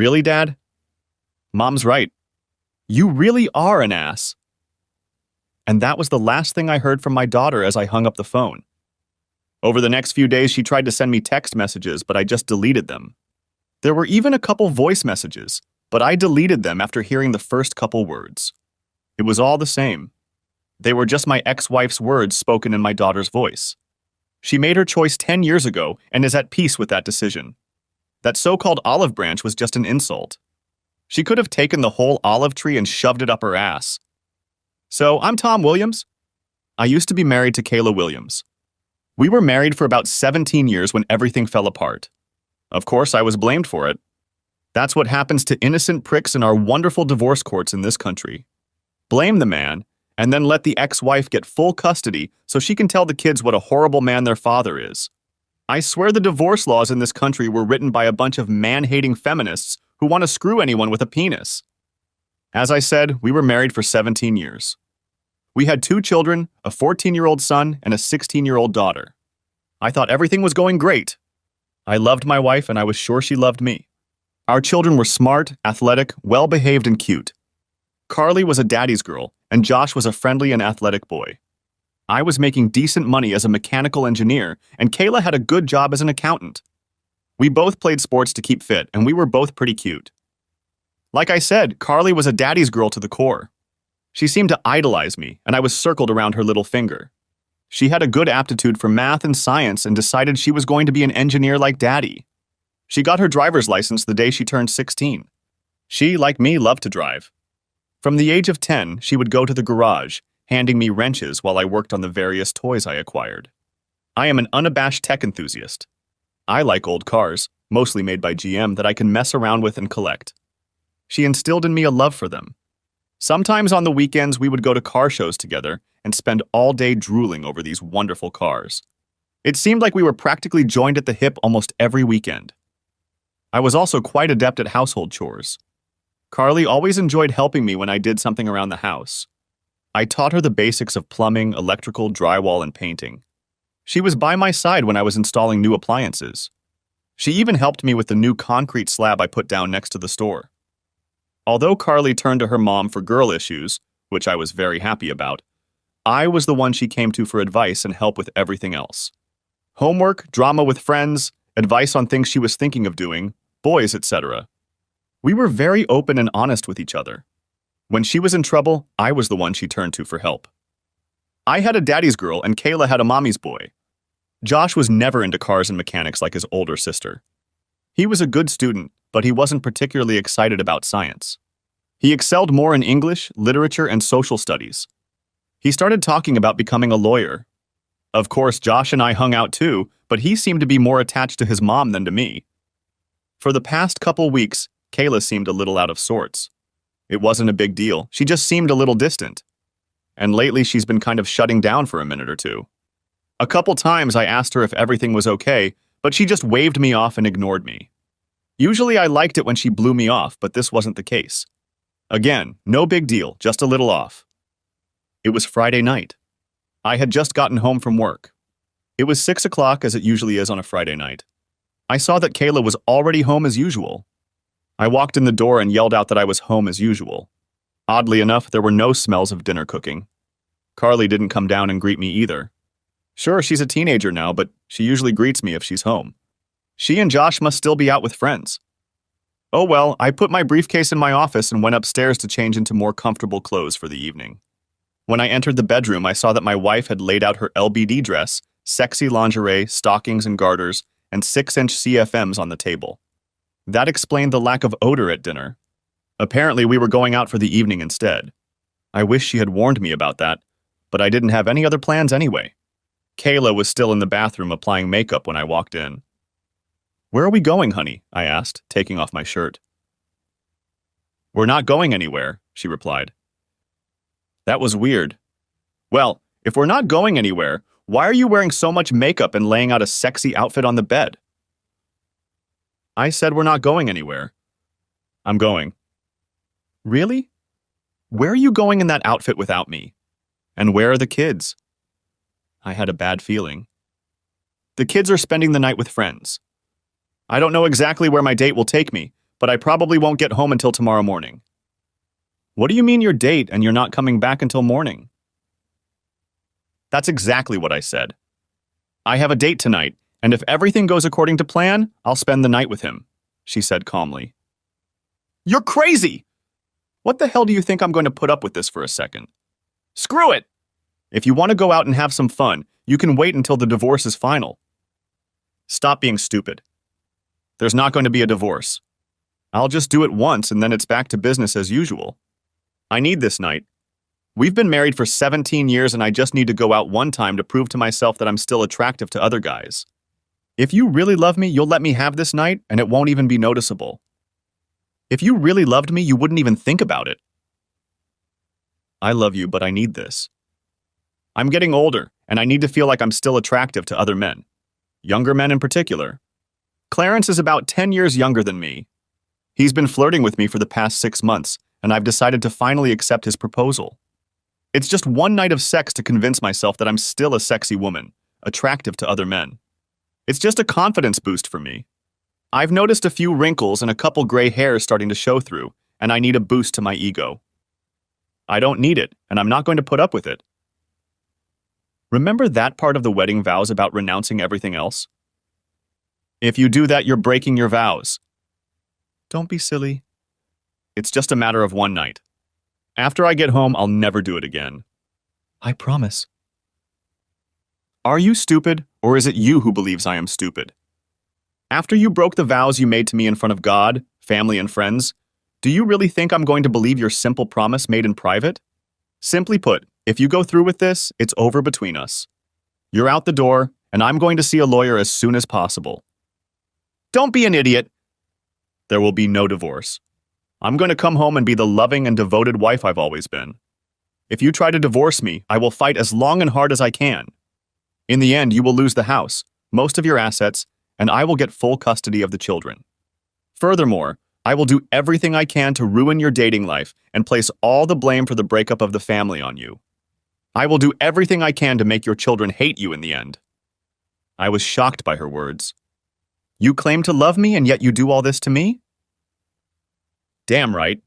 Really, Dad? Mom's right. You really are an ass. And that was the last thing I heard from my daughter as I hung up the phone. Over the next few days, she tried to send me text messages, but I just deleted them. There were even a couple voice messages, but I deleted them after hearing the first couple words. It was all the same. They were just my ex-wife's words spoken in my daughter's voice. She made her choice 10 years ago and is at peace with that decision. That so-called olive branch was just an insult. She could have taken the whole olive tree and shoved it up her ass. So, I'm Tom Williams. I used to be married to Kayla Williams. We were married for about 17 years when everything fell apart. Of course, I was blamed for it. That's what happens to innocent pricks in our wonderful divorce courts in this country. Blame the man, and then let the ex-wife get full custody so she can tell the kids what a horrible man their father is. I swear the divorce laws in this country were written by a bunch of man-hating feminists who want to screw anyone with a penis. As I said, we were married for 17 years. We had 2 children, a 14-year-old son and a 16-year-old daughter. I thought everything was going great. I loved my wife and I was sure she loved me. Our children were smart, athletic, well-behaved, and cute. Carly was a daddy's girl, and Josh was a friendly and athletic boy. I was making decent money as a mechanical engineer, and Kayla had a good job as an accountant. We both played sports to keep fit, and we were both pretty cute. Like I said, Carly was a daddy's girl to the core. She seemed to idolize me, and I was circled around her little finger. She had a good aptitude for math and science and decided she was going to be an engineer like Daddy. She got her driver's license the day she turned 16. She, like me, loved to drive. From the age of 10, she would go to the garage, handing me wrenches while I worked on the various toys I acquired. I am an unabashed tech enthusiast. I like old cars, mostly made by GM, that I can mess around with and collect. She instilled in me a love for them. Sometimes on the weekends, we would go to car shows together and spend all day drooling over these wonderful cars. It seemed like we were practically joined at the hip almost every weekend. I was also quite adept at household chores. Carly always enjoyed helping me when I did something around the house. I taught her the basics of plumbing, electrical, drywall, and painting. She was by my side when I was installing new appliances. She even helped me with the new concrete slab I put down next to the store. Although Carly turned to her mom for girl issues, which I was very happy about, I was the one she came to for advice and help with everything else. Homework, drama with friends, advice on things she was thinking of doing, boys, etc. We were very open and honest with each other. When she was in trouble, I was the one she turned to for help. I had a daddy's girl and Kayla had a mommy's boy. Josh was never into cars and mechanics like his older sister. He was a good student, but he wasn't particularly excited about science. He excelled more in English, literature, and social studies. He started talking about becoming a lawyer. Of course, Josh and I hung out too, but he seemed to be more attached to his mom than to me. For the past couple weeks, Kayla seemed a little out of sorts. It wasn't a big deal, she just seemed a little distant. And lately she's been kind of shutting down for a minute or two. A couple times I asked her if everything was okay, but she just waved me off and ignored me. Usually I liked it when she blew me off, but this wasn't the case. Again, no big deal, just a little off. It was Friday night. I had just gotten home from work. It was 6 o'clock, as it usually is on a Friday night. I saw that Kayla was already home as usual. I walked in the door and yelled out that I was home as usual. Oddly enough, there were no smells of dinner cooking. Carly didn't come down and greet me either. Sure, she's a teenager now, but she usually greets me if she's home. She and Josh must still be out with friends. Oh well, I put my briefcase in my office and went upstairs to change into more comfortable clothes for the evening. When I entered the bedroom, I saw that my wife had laid out her LBD dress, sexy lingerie, stockings and garters, and 6-inch CFMs on the table. That explained the lack of odor at dinner. Apparently, we were going out for the evening instead. I wish she had warned me about that, but I didn't have any other plans anyway. Kayla was still in the bathroom applying makeup when I walked in. "Where are we going, honey?" I asked, taking off my shirt. "We're not going anywhere," she replied. That was weird. Well, if we're not going anywhere, why are you wearing so much makeup and laying out a sexy outfit on the bed? I said we're not going anywhere. I'm going. Really? Where are you going in that outfit without me? And where are the kids? I had a bad feeling. The kids are spending the night with friends. I don't know exactly where my date will take me, but I probably won't get home until tomorrow morning. What do you mean your date and you're not coming back until morning? That's exactly what I said. I have a date tonight, and if everything goes according to plan, I'll spend the night with him, she said calmly. You're crazy! What the hell do you think I'm going to put up with this for a second? Screw it! If you want to go out and have some fun, you can wait until the divorce is final. Stop being stupid. There's not going to be a divorce. I'll just do it once and then it's back to business as usual. I need this night. We've been married for 17 years and I just need to go out one time to prove to myself that I'm still attractive to other guys. If you really love me, you'll let me have this night and it won't even be noticeable. If you really loved me, you wouldn't even think about it. I love you, but I need this. I'm getting older, and I need to feel like I'm still attractive to other men. Younger men in particular. Clarence is about 10 years younger than me. He's been flirting with me for the past 6 months, and I've decided to finally accept his proposal. It's just one night of sex to convince myself that I'm still a sexy woman, attractive to other men. It's just a confidence boost for me. I've noticed a few wrinkles and a couple gray hairs starting to show through, and I need a boost to my ego. I don't need it, and I'm not going to put up with it. Remember that part of the wedding vows about renouncing everything else? If you do that, you're breaking your vows. Don't be silly. It's just a matter of one night. After I get home, I'll never do it again. I promise. Are you stupid, or is it you who believes I am stupid? After you broke the vows you made to me in front of God, family, and friends, do you really think I'm going to believe your simple promise made in private? Simply put, if you go through with this, it's over between us. You're out the door, and I'm going to see a lawyer as soon as possible. Don't be an idiot. There will be no divorce. I'm going to come home and be the loving and devoted wife I've always been. If you try to divorce me, I will fight as long and hard as I can. In the end, you will lose the house, most of your assets, and I will get full custody of the children. Furthermore, I will do everything I can to ruin your dating life and place all the blame for the breakup of the family on you. I will do everything I can to make your children hate you in the end. I was shocked by her words. You claim to love me and yet you do all this to me? Damn right.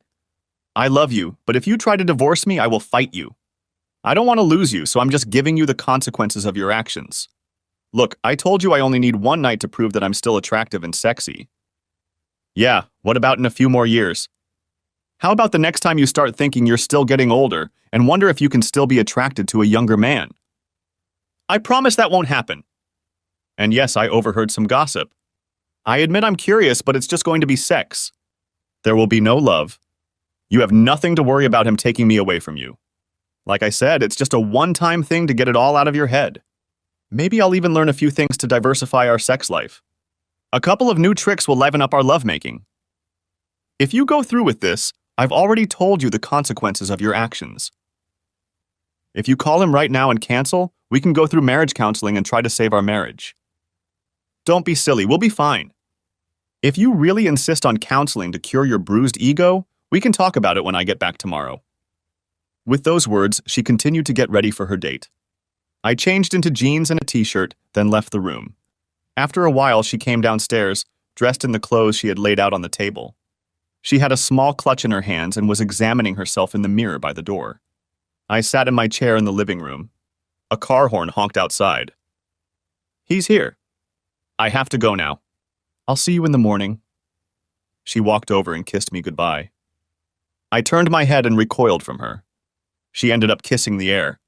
I love you, but if you try to divorce me, I will fight you. I don't want to lose you, so I'm just giving you the consequences of your actions. Look, I told you I only need one night to prove that I'm still attractive and sexy. Yeah, what about in a few more years? How about the next time you start thinking you're still getting older and wonder if you can still be attracted to a younger man? I promise that won't happen. And yes, I overheard some gossip. I admit I'm curious, but it's just going to be sex. There will be no love. You have nothing to worry about him taking me away from you. Like I said, it's just a one-time thing to get it all out of your head. Maybe I'll even learn a few things to diversify our sex life. A couple of new tricks will liven up our lovemaking. If you go through with this, I've already told you the consequences of your actions. If you call him right now and cancel, we can go through marriage counseling and try to save our marriage. Don't be silly, we'll be fine. If you really insist on counseling to cure your bruised ego, we can talk about it when I get back tomorrow. With those words, she continued to get ready for her date. I changed into jeans and a t-shirt, then left the room. After a while, she came downstairs, dressed in the clothes she had laid out on the table. She had a small clutch in her hands and was examining herself in the mirror by the door. I sat in my chair in the living room. A car horn honked outside. He's here. I have to go now. I'll see you in the morning. She walked over and kissed me goodbye. I turned my head and recoiled from her. She ended up kissing the air.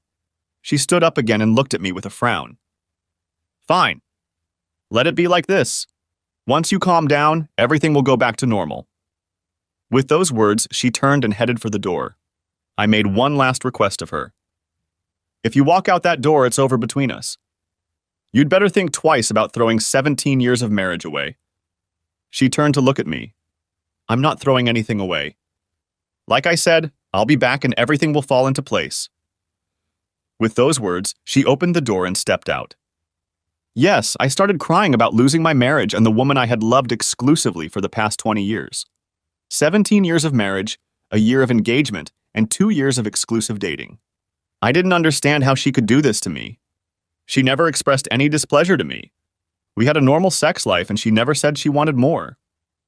She stood up again and looked at me with a frown. Fine. Let it be like this. Once you calm down, everything will go back to normal. With those words, she turned and headed for the door. I made one last request of her. If you walk out that door, it's over between us. You'd better think twice about throwing 17 years of marriage away. She turned to look at me. I'm not throwing anything away. Like I said, I'll be back and everything will fall into place. With those words, she opened the door and stepped out. Yes, I started crying about losing my marriage and the woman I had loved exclusively for the past 20 years. 17 years of marriage, a year of engagement, and 2 years of exclusive dating. I didn't understand how she could do this to me. She never expressed any displeasure to me. We had a normal sex life and she never said she wanted more.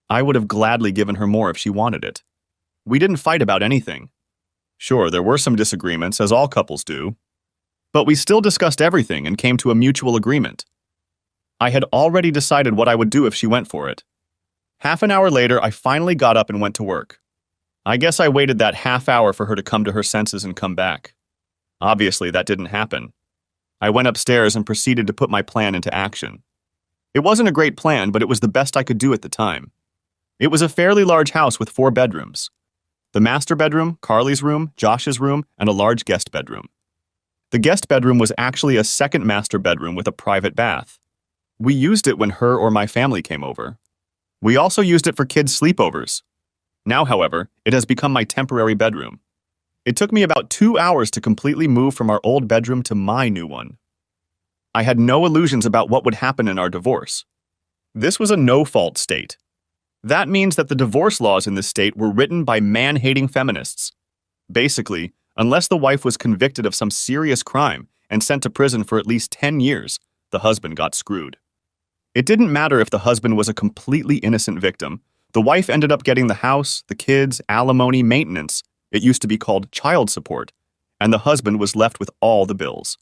I would have gladly given her more if she wanted it. We didn't fight about anything. Sure, there were some disagreements, as all couples do, but we still discussed everything and came to a mutual agreement. I had already decided what I would do if she went for it. Half an hour later, I finally got up and went to work. I guess I waited that half hour for her to come to her senses and come back. Obviously, that didn't happen. I went upstairs and proceeded to put my plan into action. It wasn't a great plan, but it was the best I could do at the time. It was a fairly large house with 4 bedrooms. The master bedroom, Carly's room, Josh's room, and a large guest bedroom. The guest bedroom was actually a second master bedroom with a private bath. We used it when her or my family came over. We also used it for kids' sleepovers. Now, however, it has become my temporary bedroom. It took me about 2 hours to completely move from our old bedroom to my new one. I had no illusions about what would happen in our divorce. This was a no-fault state. That means that the divorce laws in this state were written by man-hating feminists. Basically, unless the wife was convicted of some serious crime and sent to prison for at least 10 years, the husband got screwed. It didn't matter if the husband was a completely innocent victim. The wife ended up getting the house, the kids, alimony, maintenance. It used to be called child support, and the husband was left with all the bills.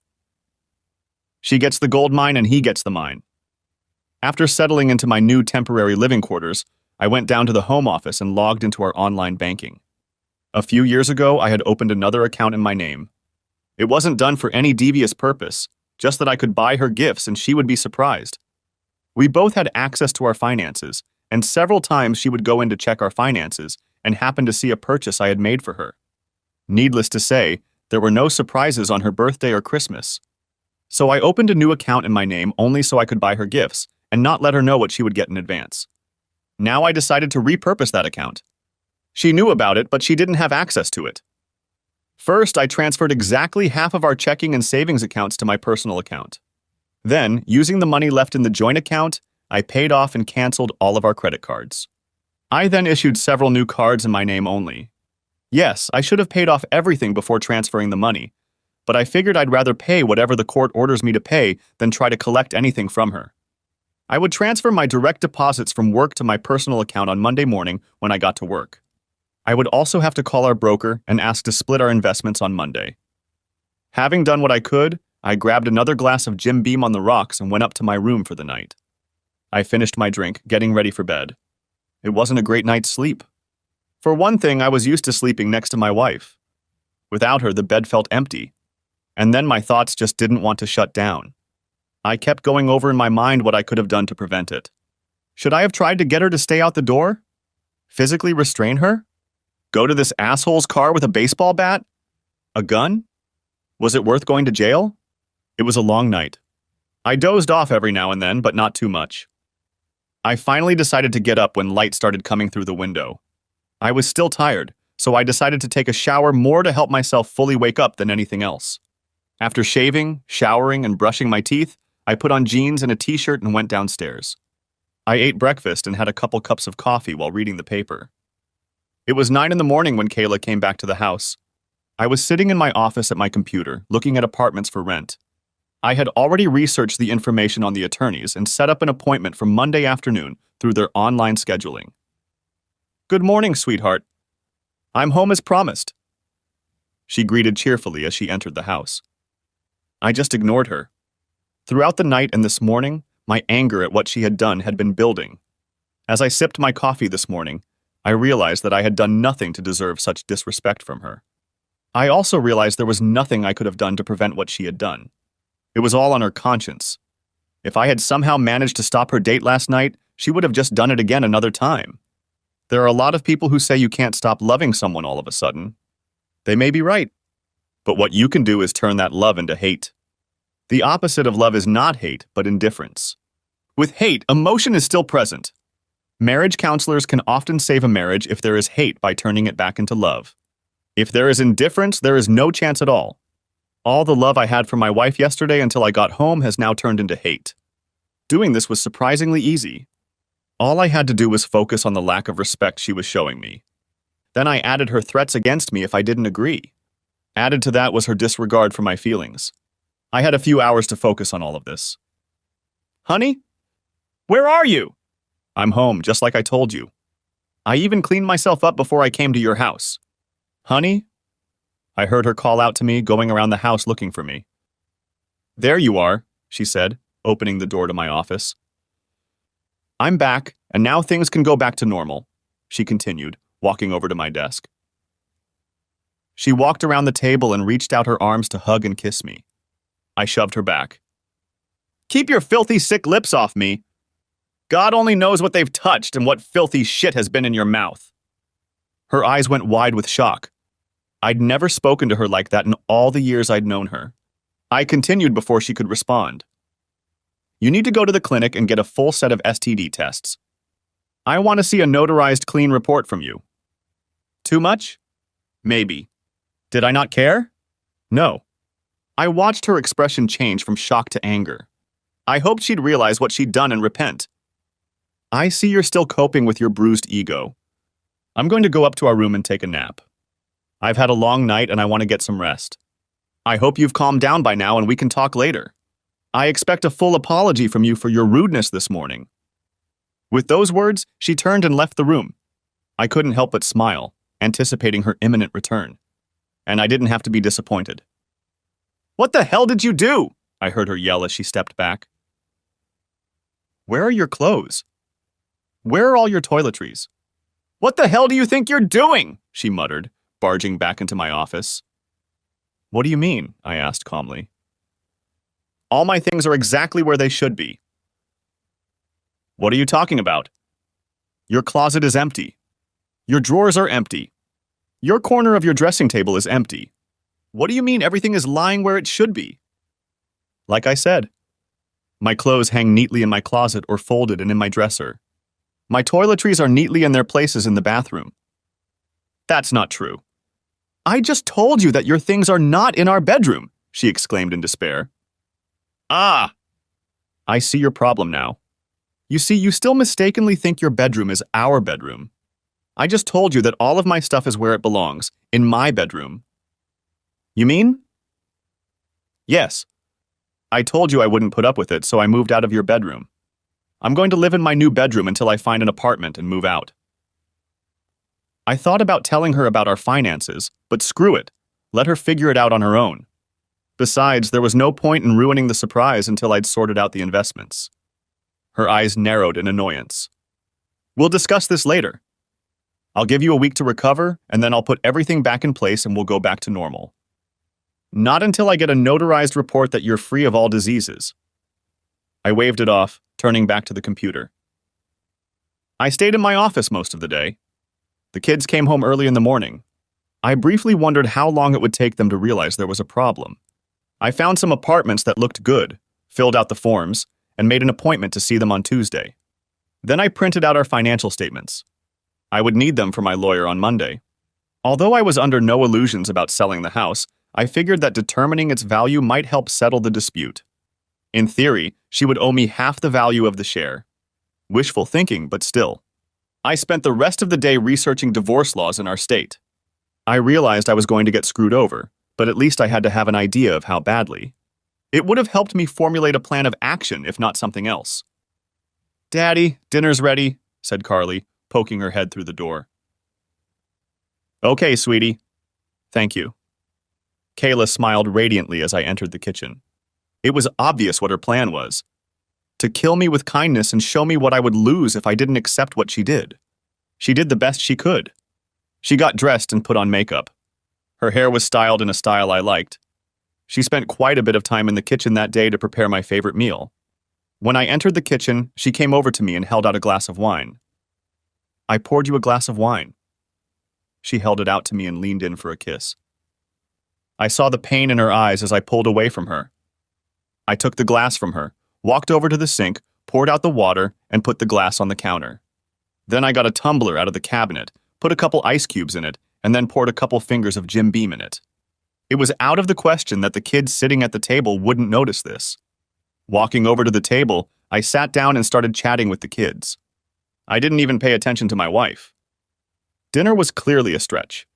She gets the gold mine and he gets the mine. After settling into my new temporary living quarters, I went down to the home office and logged into our online banking. A few years ago, I had opened another account in my name. It wasn't done for any devious purpose, just that I could buy her gifts and she would be surprised. We both had access to our finances, and several times she would go in to check our finances and happen to see a purchase I had made for her. Needless to say, there were no surprises on her birthday or Christmas. So I opened a new account in my name only so I could buy her gifts and not let her know what she would get in advance. Now I decided to repurpose that account. She knew about it, but she didn't have access to it. First, I transferred exactly half of our checking and savings accounts to my personal account. Then, using the money left in the joint account, I paid off and canceled all of our credit cards. I then issued several new cards in my name only. Yes, I should have paid off everything before transferring the money, but I figured I'd rather pay whatever the court orders me to pay than try to collect anything from her. I would transfer my direct deposits from work to my personal account on Monday morning when I got to work. I would also have to call our broker and ask to split our investments on Monday. Having done what I could, I grabbed another glass of Jim Beam on the rocks and went up to my room for the night. I finished my drink, getting ready for bed. It wasn't a great night's sleep. For one thing, I was used to sleeping next to my wife. Without her, the bed felt empty. And then my thoughts just didn't want to shut down. I kept going over in my mind what I could have done to prevent it. Should I have tried to get her to stay out the door? Physically restrain her? Go to this asshole's car with a baseball bat? A gun? Was it worth going to jail? It was a long night. I dozed off every now and then, but not too much. I finally decided to get up when light started coming through the window. I was still tired, so I decided to take a shower more to help myself fully wake up than anything else. After shaving, showering, and brushing my teeth, I put on jeans and a t-shirt and went downstairs. I ate breakfast and had a couple cups of coffee while reading the paper. It was 9 in the morning when Kayla came back to the house. I was sitting in my office at my computer, looking at apartments for rent. I had already researched the information on the attorneys and set up an appointment for Monday afternoon through their online scheduling. "Good morning, sweetheart. I'm home as promised," she greeted cheerfully as she entered the house. I just ignored her. Throughout the night and this morning, my anger at what she had done had been building. As I sipped my coffee this morning, I realized that I had done nothing to deserve such disrespect from her. I also realized there was nothing I could have done to prevent what she had done. It was all on her conscience. If I had somehow managed to stop her date last night, she would have just done it again another time. There are a lot of people who say you can't stop loving someone all of a sudden. They may be right, but what you can do is turn that love into hate. The opposite of love is not hate, but indifference. With hate, emotion is still present. Marriage counselors can often save a marriage if there is hate by turning it back into love. If there is indifference, there is no chance at all. All the love I had for my wife yesterday until I got home has now turned into hate. Doing this was surprisingly easy. All I had to do was focus on the lack of respect she was showing me. Then I added her threats against me if I didn't agree. Added to that was her disregard for my feelings. I had a few hours to focus on all of this. "Honey? Where are you?" "I'm home, just like I told you. I even cleaned myself up before I came to your house. Honey? I heard her call out to me, going around the house looking for me. There you are, she said, opening the door to my office. I'm back, and now things can go back to normal, she continued, walking over to my desk. She walked around the table and reached out her arms to hug and kiss me. I shoved her back. Keep your filthy, sick lips off me. God only knows what they've touched and what filthy shit has been in your mouth. Her eyes went wide with shock. I'd never spoken to her like that in all the years I'd known her. I continued before she could respond. You need to go to the clinic and get a full set of STD tests. I want to see a notarized clean report from you. Too much? Maybe. Did I not care? No. I watched her expression change from shock to anger. I hoped she'd realize what she'd done and repent. I see you're still coping with your bruised ego. I'm going to go up to our room and take a nap. I've had a long night and I want to get some rest. I hope you've calmed down by now and we can talk later. I expect a full apology from you for your rudeness this morning. With those words, she turned and left the room. I couldn't help but smile, anticipating her imminent return. And I didn't have to be disappointed. What the hell did you do? I heard her yell as she stepped back. Where are your clothes? Where are all your toiletries? What the hell do you think you're doing? She muttered, barging back into my office. What do you mean? I asked calmly. All my things are exactly where they should be. What are you talking about? Your closet is empty. Your drawers are empty. Your corner of your dressing table is empty. What do you mean everything is lying where it should be? Like I said, my clothes hang neatly in my closet or folded and in my dresser. My toiletries are neatly in their places in the bathroom. That's not true. I just told you that your things are not in our bedroom, she exclaimed in despair. Ah! I see your problem now. You see, you still mistakenly think your bedroom is our bedroom. I just told you that all of my stuff is where it belongs, in my bedroom. You mean? Yes. I told you I wouldn't put up with it, so I moved out of your bedroom. I'm going to live in my new bedroom until I find an apartment and move out. I thought about telling her about our finances, but screw it. Let her figure it out on her own. Besides, there was no point in ruining the surprise until I'd sorted out the investments. Her eyes narrowed in annoyance. We'll discuss this later. I'll give you a week to recover, and then I'll put everything back in place and we'll go back to normal. Not until I get a notarized report that you're free of all diseases. I waved it off, turning back to the computer. I stayed in my office most of the day. The kids came home early in the morning. I briefly wondered how long it would take them to realize there was a problem. I found some apartments that looked good, filled out the forms, and made an appointment to see them on Tuesday. Then I printed out our financial statements. I would need them for my lawyer on Monday. Although I was under no illusions about selling the house, I figured that determining its value might help settle the dispute. In theory, she would owe me half the value of the share. Wishful thinking, but still. I spent the rest of the day researching divorce laws in our state. I realized I was going to get screwed over, but at least I had to have an idea of how badly. It would have helped me formulate a plan of action, if not something else. Daddy, dinner's ready, said Carly, poking her head through the door. Okay, sweetie. Thank you. Kayla smiled radiantly as I entered the kitchen. It was obvious what her plan was. To kill me with kindness and show me what I would lose if I didn't accept what she did. She did the best she could. She got dressed and put on makeup. Her hair was styled in a style I liked. She spent quite a bit of time in the kitchen that day to prepare my favorite meal. When I entered the kitchen, she came over to me and held out a glass of wine. I poured you a glass of wine. She held it out to me and leaned in for a kiss. I saw the pain in her eyes as I pulled away from her. I took the glass from her, walked over to the sink, poured out the water, and put the glass on the counter. Then I got a tumbler out of the cabinet, put a couple ice cubes in it, and then poured a couple fingers of Jim Beam in it. It was out of the question that the kids sitting at the table wouldn't notice this. Walking over to the table, I sat down and started chatting with the kids. I didn't even pay attention to my wife. Dinner was clearly a stretch.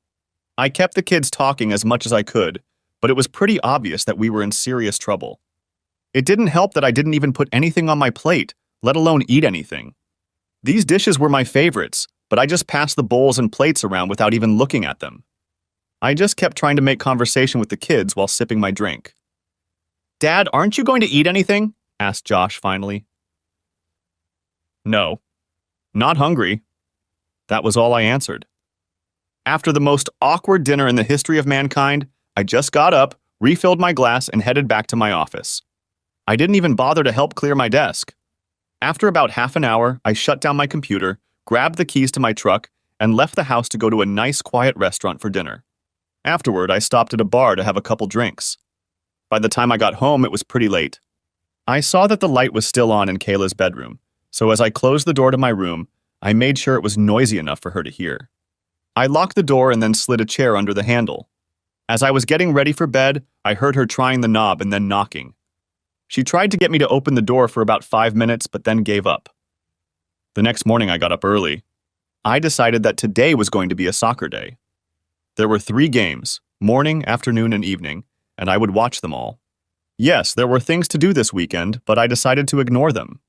I kept the kids talking as much as I could, but it was pretty obvious that we were in serious trouble. It didn't help that I didn't even put anything on my plate, let alone eat anything. These dishes were my favorites, but I just passed the bowls and plates around without even looking at them. I just kept trying to make conversation with the kids while sipping my drink. "Dad, aren't you going to eat anything?" asked Josh finally. "No, not hungry." That was all I answered. After the most awkward dinner in the history of mankind, I just got up, refilled my glass, and headed back to my office. I didn't even bother to help clear my desk. After about half an hour, I shut down my computer, grabbed the keys to my truck, and left the house to go to a nice, quiet restaurant for dinner. Afterward, I stopped at a bar to have a couple drinks. By the time I got home, it was pretty late. I saw that the light was still on in Kayla's bedroom, so as I closed the door to my room, I made sure it was noisy enough for her to hear. I locked the door and then slid a chair under the handle. As I was getting ready for bed, I heard her trying the knob and then knocking. She tried to get me to open the door for about 5 minutes, but then gave up. The next morning I got up early. I decided that today was going to be a soccer day. There were 3 games, morning, afternoon, and evening, and I would watch them all. Yes, there were things to do this weekend, but I decided to ignore them.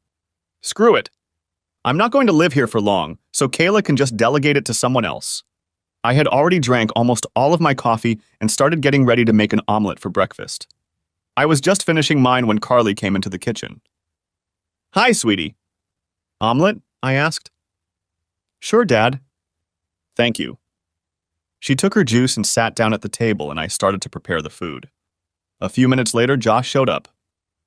Screw it. I'm not going to live here for long, so Kayla can just delegate it to someone else. I had already drank almost all of my coffee and started getting ready to make an omelet for breakfast. I was just finishing mine when Carly came into the kitchen. "Hi, sweetie." "Omelet?" I asked. "Sure, Dad." "Thank you." She took her juice and sat down at the table, and I started to prepare the food. A few minutes later, Josh showed up.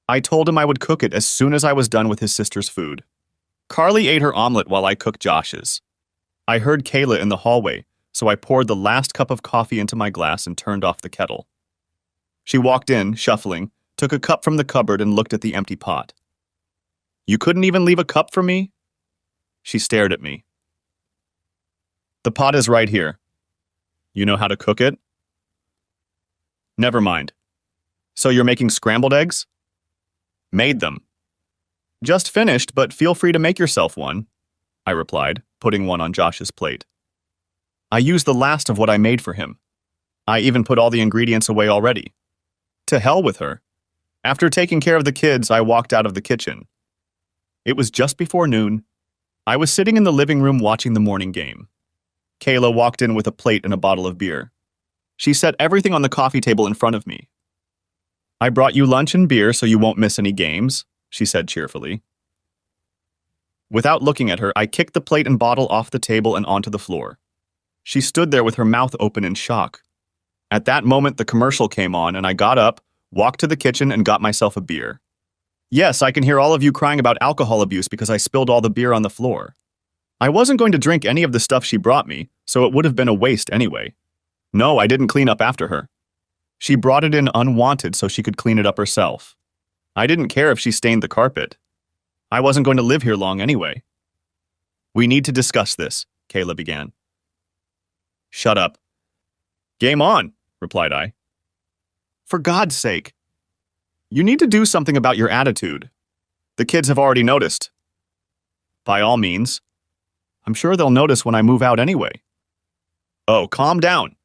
I told him I would cook it as soon as I was done with his sister's food. Carly ate her omelet while I cooked Josh's. I heard Kayla in the hallway, so I poured the last cup of coffee into my glass and turned off the kettle. She walked in, shuffling, took a cup from the cupboard and looked at the empty pot. "You couldn't even leave a cup for me?" She stared at me. "The pot is right here. You know how to cook it?" "Never mind. So you're making scrambled eggs?" "Made them." "Just finished, but feel free to make yourself one," I replied, putting one on Josh's plate. I used the last of what I made for him. I even put all the ingredients away already. To hell with her. After taking care of the kids, I walked out of the kitchen. It was just before noon. I was sitting in the living room watching the morning game. Kayla walked in with a plate and a bottle of beer. She set everything on the coffee table in front of me. "I brought you lunch and beer so you won't miss any games," she said cheerfully. Without looking at her, I kicked the plate and bottle off the table and onto the floor. She stood there with her mouth open in shock. At that moment, the commercial came on, and I got up, walked to the kitchen, and got myself a beer. Yes, I can hear all of you crying about alcohol abuse because I spilled all the beer on the floor. I wasn't going to drink any of the stuff she brought me, so it would have been a waste anyway. No, I didn't clean up after her. She brought it in unwanted so she could clean it up herself. I didn't care if she stained the carpet. I wasn't going to live here long anyway. "We need to discuss this," Kayla began. "Shut up." "Game on," replied I. "For God's sake. You need to do something about your attitude. The kids have already noticed." "By all means. I'm sure they'll notice when I move out anyway." "Oh, calm down.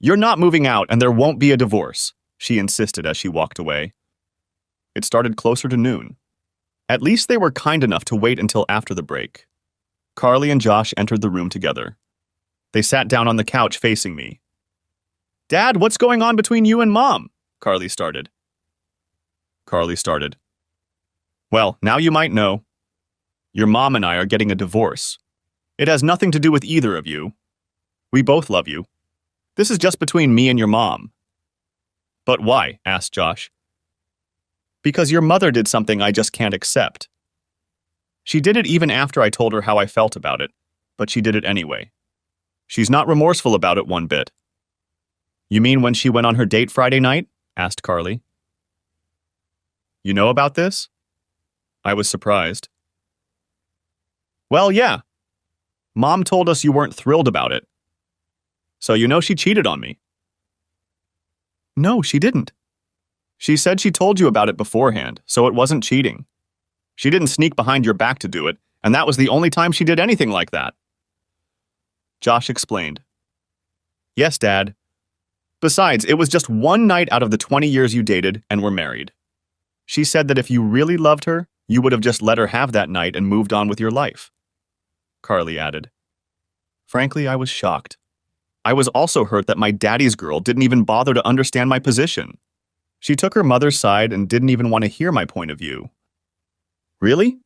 You're not moving out and there won't be a divorce," she insisted as she walked away. It started closer to noon. At least they were kind enough to wait until after the break. Carly and Josh entered the room together. They sat down on the couch facing me. "Dad, what's going on between you and Mom?" Carly started. "Well, now you might know. Your mom and I are getting a divorce. It has nothing to do with either of you. We both love you. This is just between me and your mom." "But why?" asked Josh. "Because your mother did something I just can't accept. She did it even after I told her how I felt about it, but she did it anyway. She's not remorseful about it one bit." "You mean when she went on her date Friday night?" asked Carly. "You know about this?" I was surprised. "Well, yeah. Mom told us you weren't thrilled about it. So you know she cheated on me." "No, she didn't." "She said she told you about it beforehand, so it wasn't cheating. She didn't sneak behind your back to do it, and that was the only time she did anything like that." Josh explained. "Yes, Dad. Besides, it was just one night out of the 20 years you dated and were married. She said that if you really loved her, you would have just let her have that night and moved on with your life," Carly added. Frankly, I was shocked. I was also hurt that my daddy's girl didn't even bother to understand my position. She took her mother's side and didn't even want to hear my point of view. Really?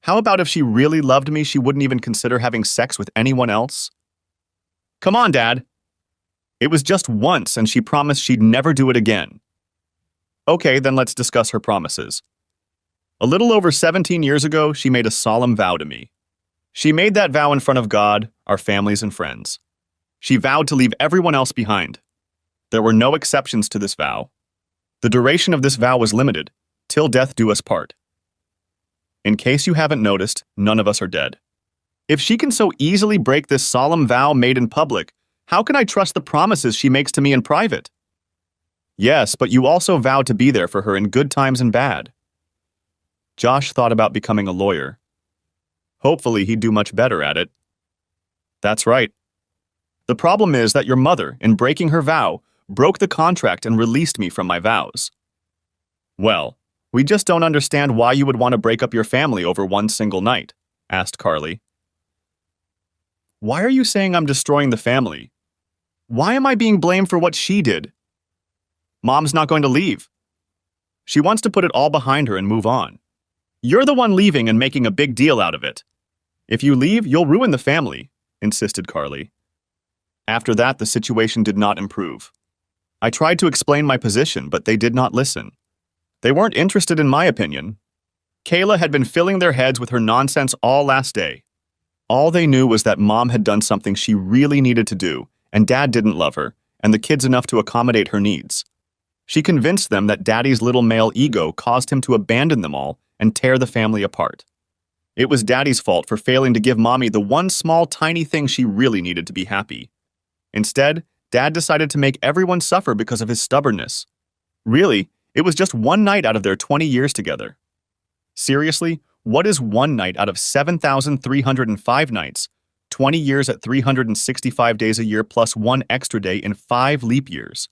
How about if she really loved me, she wouldn't even consider having sex with anyone else? Come on, Dad. It was just once, and she promised she'd never do it again. Okay, then let's discuss her promises. A little over 17 years ago, she made a solemn vow to me. She made that vow in front of God, our families, and friends. She vowed to leave everyone else behind. There were no exceptions to this vow. The duration of this vow was limited, till death do us part. In case you haven't noticed, none of us are dead. If she can so easily break this solemn vow made in public, how can I trust the promises she makes to me in private? Yes, but you also vowed to be there for her in good times and bad. Josh thought about becoming a lawyer. Hopefully, he'd do much better at it. That's right. The problem is that your mother, in breaking her vow, broke the contract and released me from my vows. Well, we just don't understand why you would want to break up your family over one single night, asked Carly. Why are you saying I'm destroying the family? Why am I being blamed for what she did? Mom's not going to leave. She wants to put it all behind her and move on. You're the one leaving and making a big deal out of it. If you leave, you'll ruin the family, insisted Carly. After that, the situation did not improve. I tried to explain my position, but they did not listen. They weren't interested in my opinion. Kayla had been filling their heads with her nonsense all last day. All they knew was that Mom had done something she really needed to do, and Dad didn't love her, and the kids enough to accommodate her needs. She convinced them that Daddy's little male ego caused him to abandon them all and tear the family apart. It was Daddy's fault for failing to give Mommy the one small tiny thing she really needed to be happy. Instead, Dad decided to make everyone suffer because of his stubbornness. Really, it was just one night out of their 20 years together. Seriously, what is one night out of 7,305 nights, 20 years at 365 days a year plus one extra day in 5 leap years?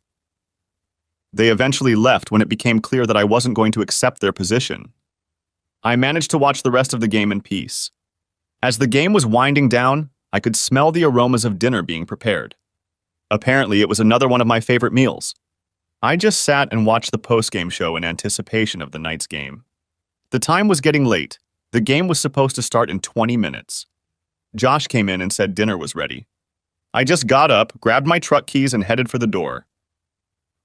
They eventually left when it became clear that I wasn't going to accept their position. I managed to watch the rest of the game in peace. As the game was winding down, I could smell the aromas of dinner being prepared. Apparently, it was another one of my favorite meals. I just sat and watched the post-game show in anticipation of the night's game. The time was getting late. The game was supposed to start in 20 minutes. Josh came in and said dinner was ready. I just got up, grabbed my truck keys, and headed for the door.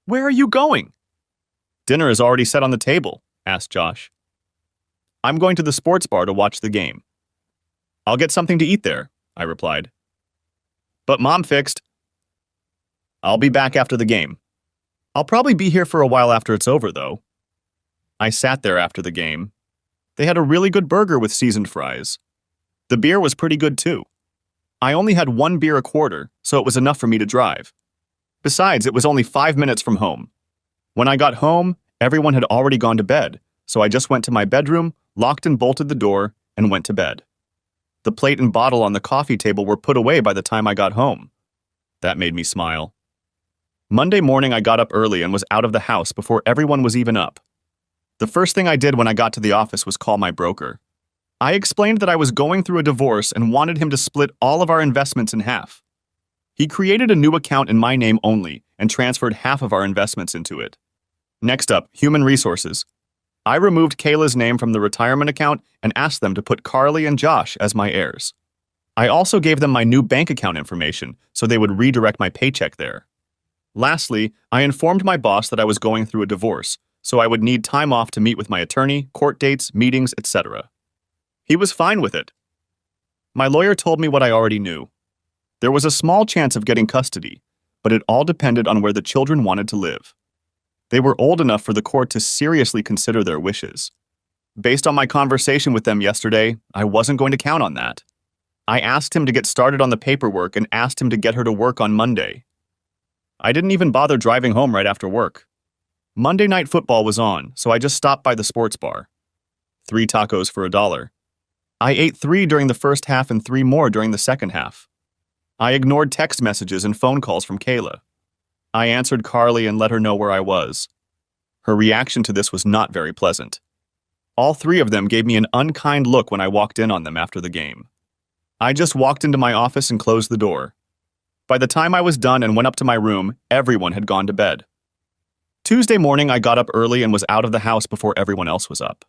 Where are you going? Dinner is already set on the table, asked Josh. I'm going to the sports bar to watch the game. I'll get something to eat there, I replied. But Mom fixed. I'll be back after the game. I'll probably be here for a while after it's over, though. I sat there after the game. They had a really good burger with seasoned fries. The beer was pretty good, too. I only had 1 beer a quarter, so it was enough for me to drive. Besides, it was only 5 minutes from home. When I got home, everyone had already gone to bed, so I just went to my bedroom, locked and bolted the door, and went to bed. The plate and bottle on the coffee table were put away by the time I got home. That made me smile. Monday morning, I got up early and was out of the house before everyone was even up. The first thing I did when I got to the office was call my broker. I explained that I was going through a divorce and wanted him to split all of our investments in half. He created a new account in my name only and transferred half of our investments into it. Next up, human resources. I removed Kayla's name from the retirement account and asked them to put Carly and Josh as my heirs. I also gave them my new bank account information so they would redirect my paycheck there. Lastly, I informed my boss that I was going through a divorce, so I would need time off to meet with my attorney, court dates, meetings, etc. He was fine with it. My lawyer told me what I already knew. There was a small chance of getting custody, but it all depended on where the children wanted to live. They were old enough for the court to seriously consider their wishes. Based on my conversation with them yesterday, I wasn't going to count on that. I asked him to get started on the paperwork and asked him to get her to work on Monday. I didn't even bother driving home right after work. Monday Night Football was on, so I just stopped by the sports bar. 3 tacos for $1. I ate 3 during the first half and 3 more during the second half. I ignored text messages and phone calls from Kayla. I answered Carly and let her know where I was. Her reaction to this was not very pleasant. All 3 of them gave me an unkind look when I walked in on them after the game. I just walked into my office and closed the door. By the time I was done and went up to my room, everyone had gone to bed. Tuesday morning, I got up early and was out of the house before everyone else was up.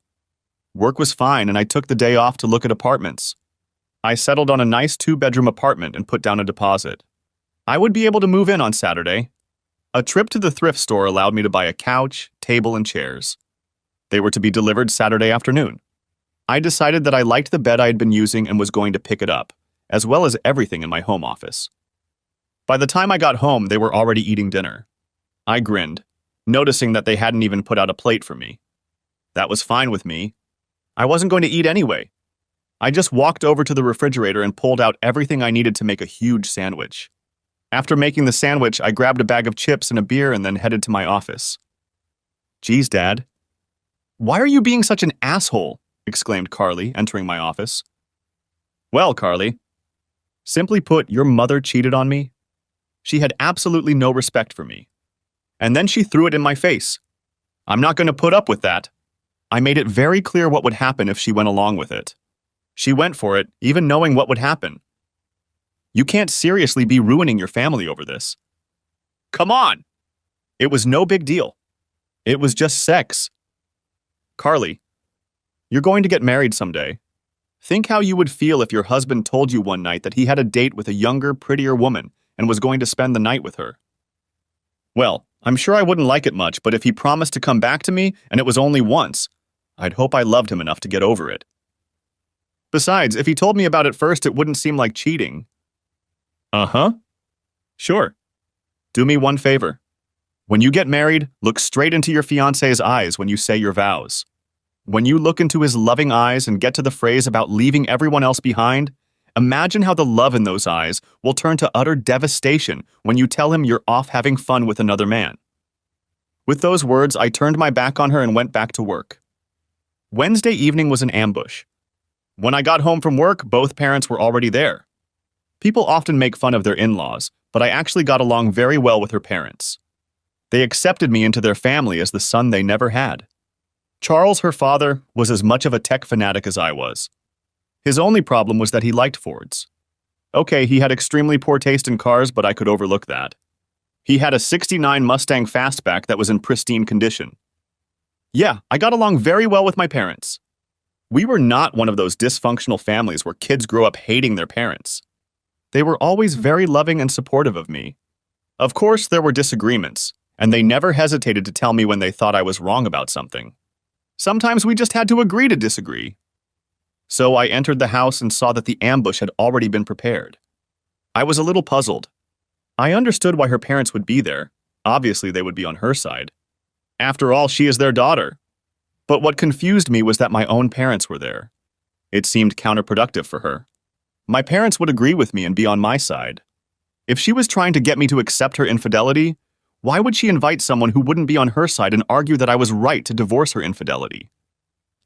Work was fine, and I took the day off to look at apartments. I settled on a nice 2-bedroom apartment and put down a deposit. I would be able to move in on Saturday. A trip to the thrift store allowed me to buy a couch, table, and chairs. They were to be delivered Saturday afternoon. I decided that I liked the bed I had been using and was going to pick it up, as well as everything in my home office. By the time I got home, they were already eating dinner. I grinned, noticing that they hadn't even put out a plate for me. That was fine with me. I wasn't going to eat anyway. I just walked over to the refrigerator and pulled out everything I needed to make a huge sandwich. After making the sandwich, I grabbed a bag of chips and a beer and then headed to my office. "Geez, Dad. Why are you being such an asshole?" exclaimed Carly, entering my office. "Well, Carly, simply put, your mother cheated on me. She had absolutely no respect for me. And then she threw it in my face. I'm not going to put up with that. I made it very clear what would happen if she went along with it. She went for it, even knowing what would happen. You can't seriously be ruining your family over this. Come on! It was no big deal. It was just sex. Carly, you're going to get married someday. Think how you would feel if your husband told you one night that he had a date with a younger, prettier woman and was going to spend the night with her. Well, I'm sure I wouldn't like it much, but if he promised to come back to me and it was only once, I'd hope I loved him enough to get over it. Besides, if he told me about it first, it wouldn't seem like cheating. Uh-huh. Sure. Do me one favor. When you get married, look straight into your fiancé's eyes when you say your vows. When you look into his loving eyes and get to the phrase about leaving everyone else behind, imagine how the love in those eyes will turn to utter devastation when you tell him you're off having fun with another man. With those words, I turned my back on her and went back to work. Wednesday evening was an ambush. When I got home from work, both parents were already there. People often make fun of their in-laws, but I actually got along very well with her parents. They accepted me into their family as the son they never had. Charles, her father, was as much of a tech fanatic as I was. His only problem was that he liked Fords. Okay, he had extremely poor taste in cars, but I could overlook that. He had a '69 Mustang Fastback that was in pristine condition. Yeah, I got along very well with my parents. We were not one of those dysfunctional families where kids grow up hating their parents. They were always very loving and supportive of me. Of course, there were disagreements, and they never hesitated to tell me when they thought I was wrong about something. Sometimes we just had to agree to disagree. So I entered the house and saw that the ambush had already been prepared. I was a little puzzled. I understood why her parents would be there. Obviously, they would be on her side. After all, she is their daughter. But what confused me was that my own parents were there. It seemed counterproductive for her. My parents would agree with me and be on my side. If she was trying to get me to accept her infidelity, why would she invite someone who wouldn't be on her side and argue that I was right to divorce her infidelity?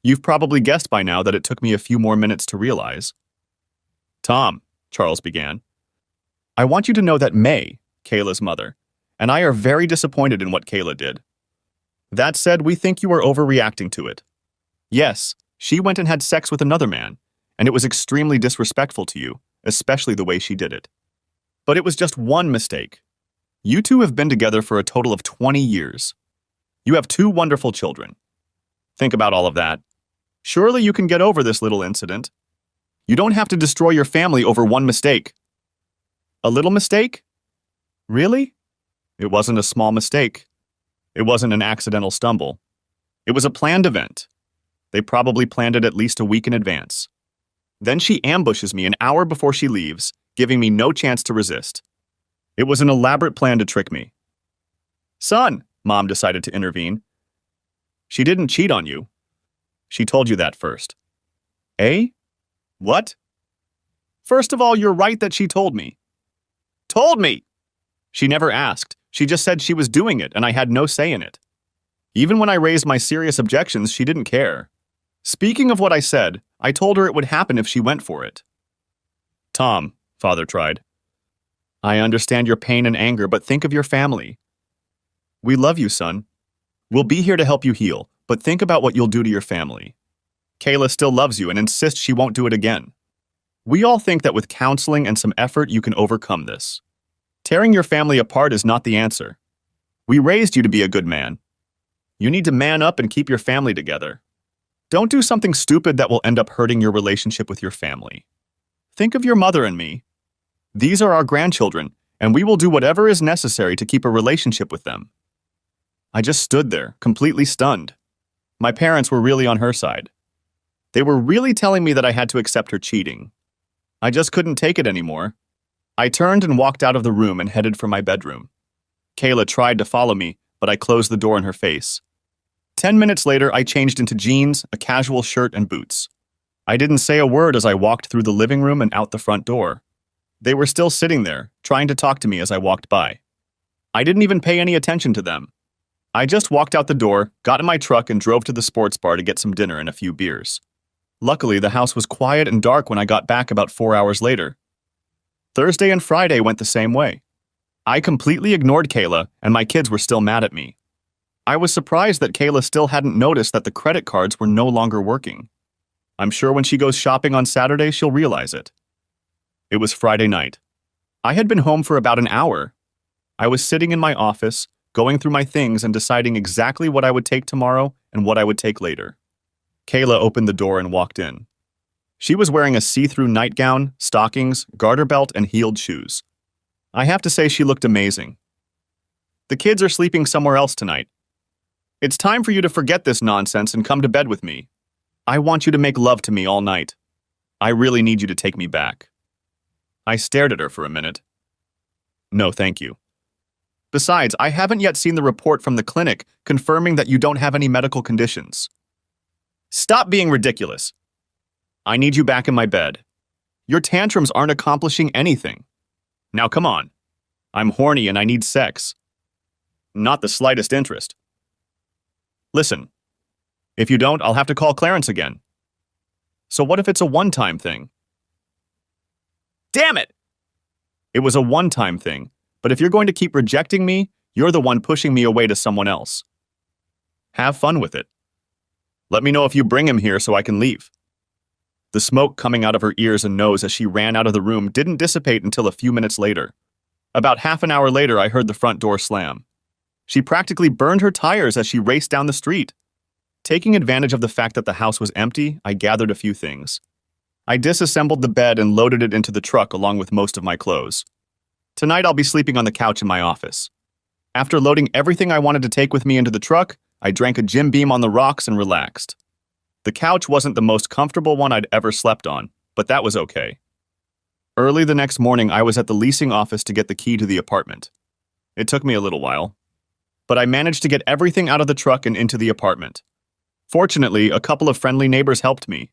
You've probably guessed by now that it took me a few more minutes to realize. Tom, Charles began, I want you to know that May, Kayla's mother, and I are very disappointed in what Kayla did. That said, we think you are overreacting to it. Yes, she went and had sex with another man, and it was extremely disrespectful to you, especially the way she did it. But it was just one mistake. You two have been together for a total of 20 years. You have 2 wonderful children. Think about all of that. Surely you can get over this little incident. You don't have to destroy your family over one mistake. A little mistake? Really? It wasn't a small mistake. It wasn't an accidental stumble. It was a planned event. They probably planned it at least a week in advance. Then she ambushes me an hour before she leaves, giving me no chance to resist. It was an elaborate plan to trick me. Son, Mom decided to intervene. She didn't cheat on you. She told you that first. Eh? What? First of all, you're right that she told me. Told me! She never asked. She just said she was doing it, and I had no say in it. Even when I raised my serious objections, she didn't care. Speaking of what I said, I told her it would happen if she went for it. Tom, Father tried. I understand your pain and anger, but think of your family. We love you, son. We'll be here to help you heal, but think about what you'll do to your family. Kayla still loves you and insists she won't do it again. We all think that with counseling and some effort you can overcome this. Tearing your family apart is not the answer. We raised you to be a good man. You need to man up and keep your family together. Don't do something stupid that will end up hurting your relationship with your family. Think of your mother and me. These are our grandchildren, and we will do whatever is necessary to keep a relationship with them. I just stood there, completely stunned. My parents were really on her side. They were really telling me that I had to accept her cheating. I just couldn't take it anymore. I turned and walked out of the room and headed for my bedroom. Kayla tried to follow me, but I closed the door in her face. 10 minutes later, I changed into jeans, a casual shirt, and boots. I didn't say a word as I walked through the living room and out the front door. They were still sitting there, trying to talk to me as I walked by. I didn't even pay any attention to them. I just walked out the door, got in my truck, and drove to the sports bar to get some dinner and a few beers. Luckily, the house was quiet and dark when I got back about 4 hours later. Thursday and Friday went the same way. I completely ignored Kayla, and my kids were still mad at me. I was surprised that Kayla still hadn't noticed that the credit cards were no longer working. I'm sure when she goes shopping on Saturday, she'll realize it. It was Friday night. I had been home for about an hour. I was sitting in my office, going through my things and deciding exactly what I would take tomorrow and what I would take later. Kayla opened the door and walked in. She was wearing a see-through nightgown, stockings, garter belt, and heeled shoes. I have to say she looked amazing. The kids are sleeping somewhere else tonight. It's time for you to forget this nonsense and come to bed with me. I want you to make love to me all night. I really need you to take me back. I stared at her for a minute. No, thank you. Besides, I haven't yet seen the report from the clinic confirming that you don't have any medical conditions. Stop being ridiculous. I need you back in my bed. Your tantrums aren't accomplishing anything. Now come on. I'm horny and I need sex. Not the slightest interest. Listen, if you don't, I'll have to call Clarence again. So what if it's a one-time thing? Damn it! It was a one-time thing, but if you're going to keep rejecting me, you're the one pushing me away to someone else. Have fun with it. Let me know if you bring him here so I can leave. The smoke coming out of her ears and nose as she ran out of the room didn't dissipate until a few minutes later. About half an hour later, I heard the front door slam. She practically burned her tires as she raced down the street. Taking advantage of the fact that the house was empty, I gathered a few things. I disassembled the bed and loaded it into the truck along with most of my clothes. Tonight I'll be sleeping on the couch in my office. After loading everything I wanted to take with me into the truck, I drank a Jim Beam on the rocks and relaxed. The couch wasn't the most comfortable one I'd ever slept on, but that was okay. Early the next morning, I was at the leasing office to get the key to the apartment. It took me a little while, but I managed to get everything out of the truck and into the apartment. Fortunately, a couple of friendly neighbors helped me.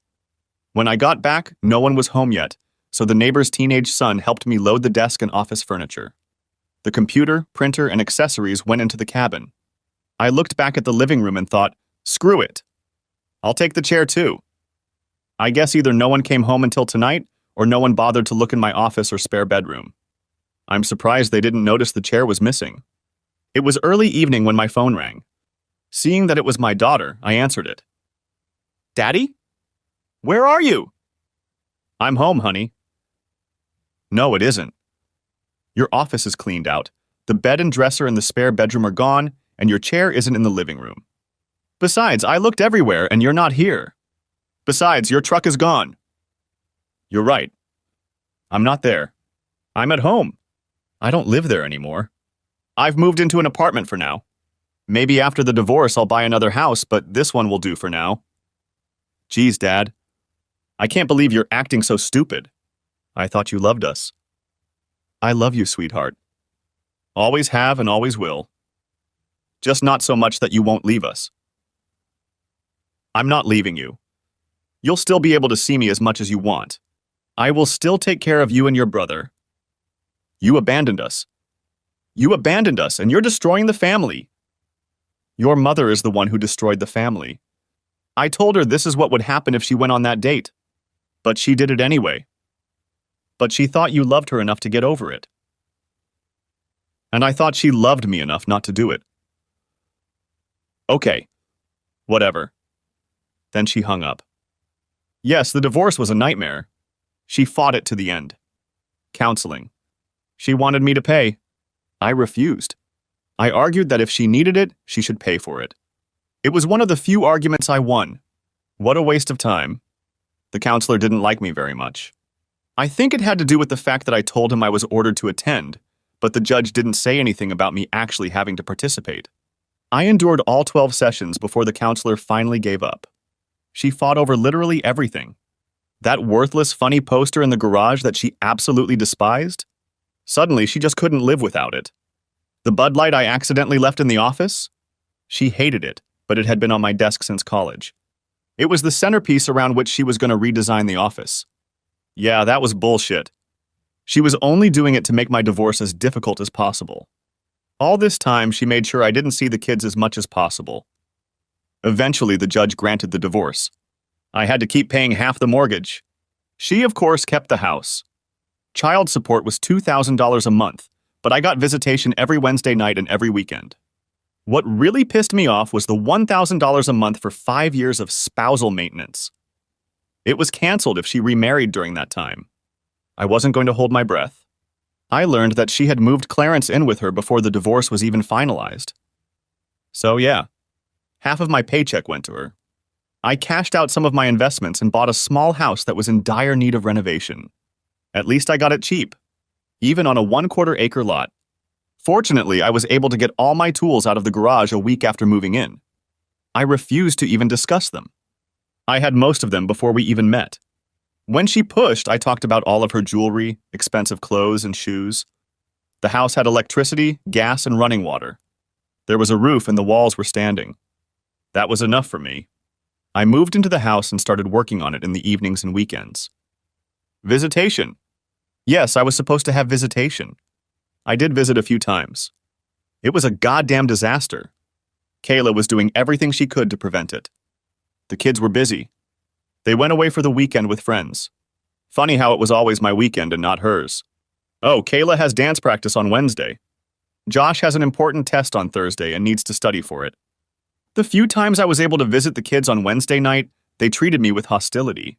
When I got back, no one was home yet, so the neighbor's teenage son helped me load the desk and office furniture. The computer, printer, and accessories went into the cabin. I looked back at the living room and thought, screw it. I'll take the chair too. I guess either no one came home until tonight, or no one bothered to look in my office or spare bedroom. I'm surprised they didn't notice the chair was missing. It was early evening when my phone rang. Seeing that it was my daughter, I answered it. Daddy? Where are you? I'm home, honey. No, it isn't. Your office is cleaned out. The bed and dresser in the spare bedroom are gone, and your chair isn't in the living room. Besides, I looked everywhere, and you're not here. Besides, your truck is gone. You're right. I'm not there. I'm at home. I don't live there anymore. I've moved into an apartment for now. Maybe after the divorce I'll buy another house, but this one will do for now. Geez, Dad. I can't believe you're acting so stupid. I thought you loved us. I love you, sweetheart. Always have and always will. Just not so much that you won't leave us. I'm not leaving you. You'll still be able to see me as much as you want. I will still take care of you and your brother. You abandoned us. You abandoned us, and you're destroying the family. Your mother is the one who destroyed the family. I told her this is what would happen if she went on that date. But she did it anyway. But she thought you loved her enough to get over it. And I thought she loved me enough not to do it. Okay. Whatever. Then she hung up. Yes, the divorce was a nightmare. She fought it to the end. Counseling. She wanted me to pay. I refused. I argued that if she needed it, she should pay for it. It was one of the few arguments I won. What a waste of time. The counselor didn't like me very much. I think it had to do with the fact that I told him I was ordered to attend, but the judge didn't say anything about me actually having to participate. I endured all 12 sessions before the counselor finally gave up. She fought over literally everything. That worthless, funny poster in the garage that she absolutely despised? Suddenly, she just couldn't live without it. The Bud Light I accidentally left in the office? She hated it, but it had been on my desk since college. It was the centerpiece around which she was going to redesign the office. Yeah, that was bullshit. She was only doing it to make my divorce as difficult as possible. All this time, she made sure I didn't see the kids as much as possible. Eventually, the judge granted the divorce. I had to keep paying half the mortgage. She, of course, kept the house. Child support was $2,000 a month, but I got visitation every Wednesday night and every weekend. What really pissed me off was the $1,000 a month for 5 years of spousal maintenance. It was canceled if she remarried during that time. I wasn't going to hold my breath. I learned that she had moved Clarence in with her before the divorce was even finalized. So yeah, half of my paycheck went to her. I cashed out some of my investments and bought a small house that was in dire need of renovation. At least I got it cheap, even on a 1/4 acre lot. Fortunately, I was able to get all my tools out of the garage a week after moving in. I refused to even discuss them. I had most of them before we even met. When she pushed, I talked about all of her jewelry, expensive clothes, and shoes. The house had electricity, gas, and running water. There was a roof and the walls were standing. That was enough for me. I moved into the house and started working on it in the evenings and weekends. Visitation. Yes, I was supposed to have visitation. I did visit a few times. It was a goddamn disaster. Kayla was doing everything she could to prevent it. The kids were busy. They went away for the weekend with friends. Funny how it was always my weekend and not hers. Oh, Kayla has dance practice on Wednesday. Josh has an important test on Thursday and needs to study for it. The few times I was able to visit the kids on Wednesday night, they treated me with hostility.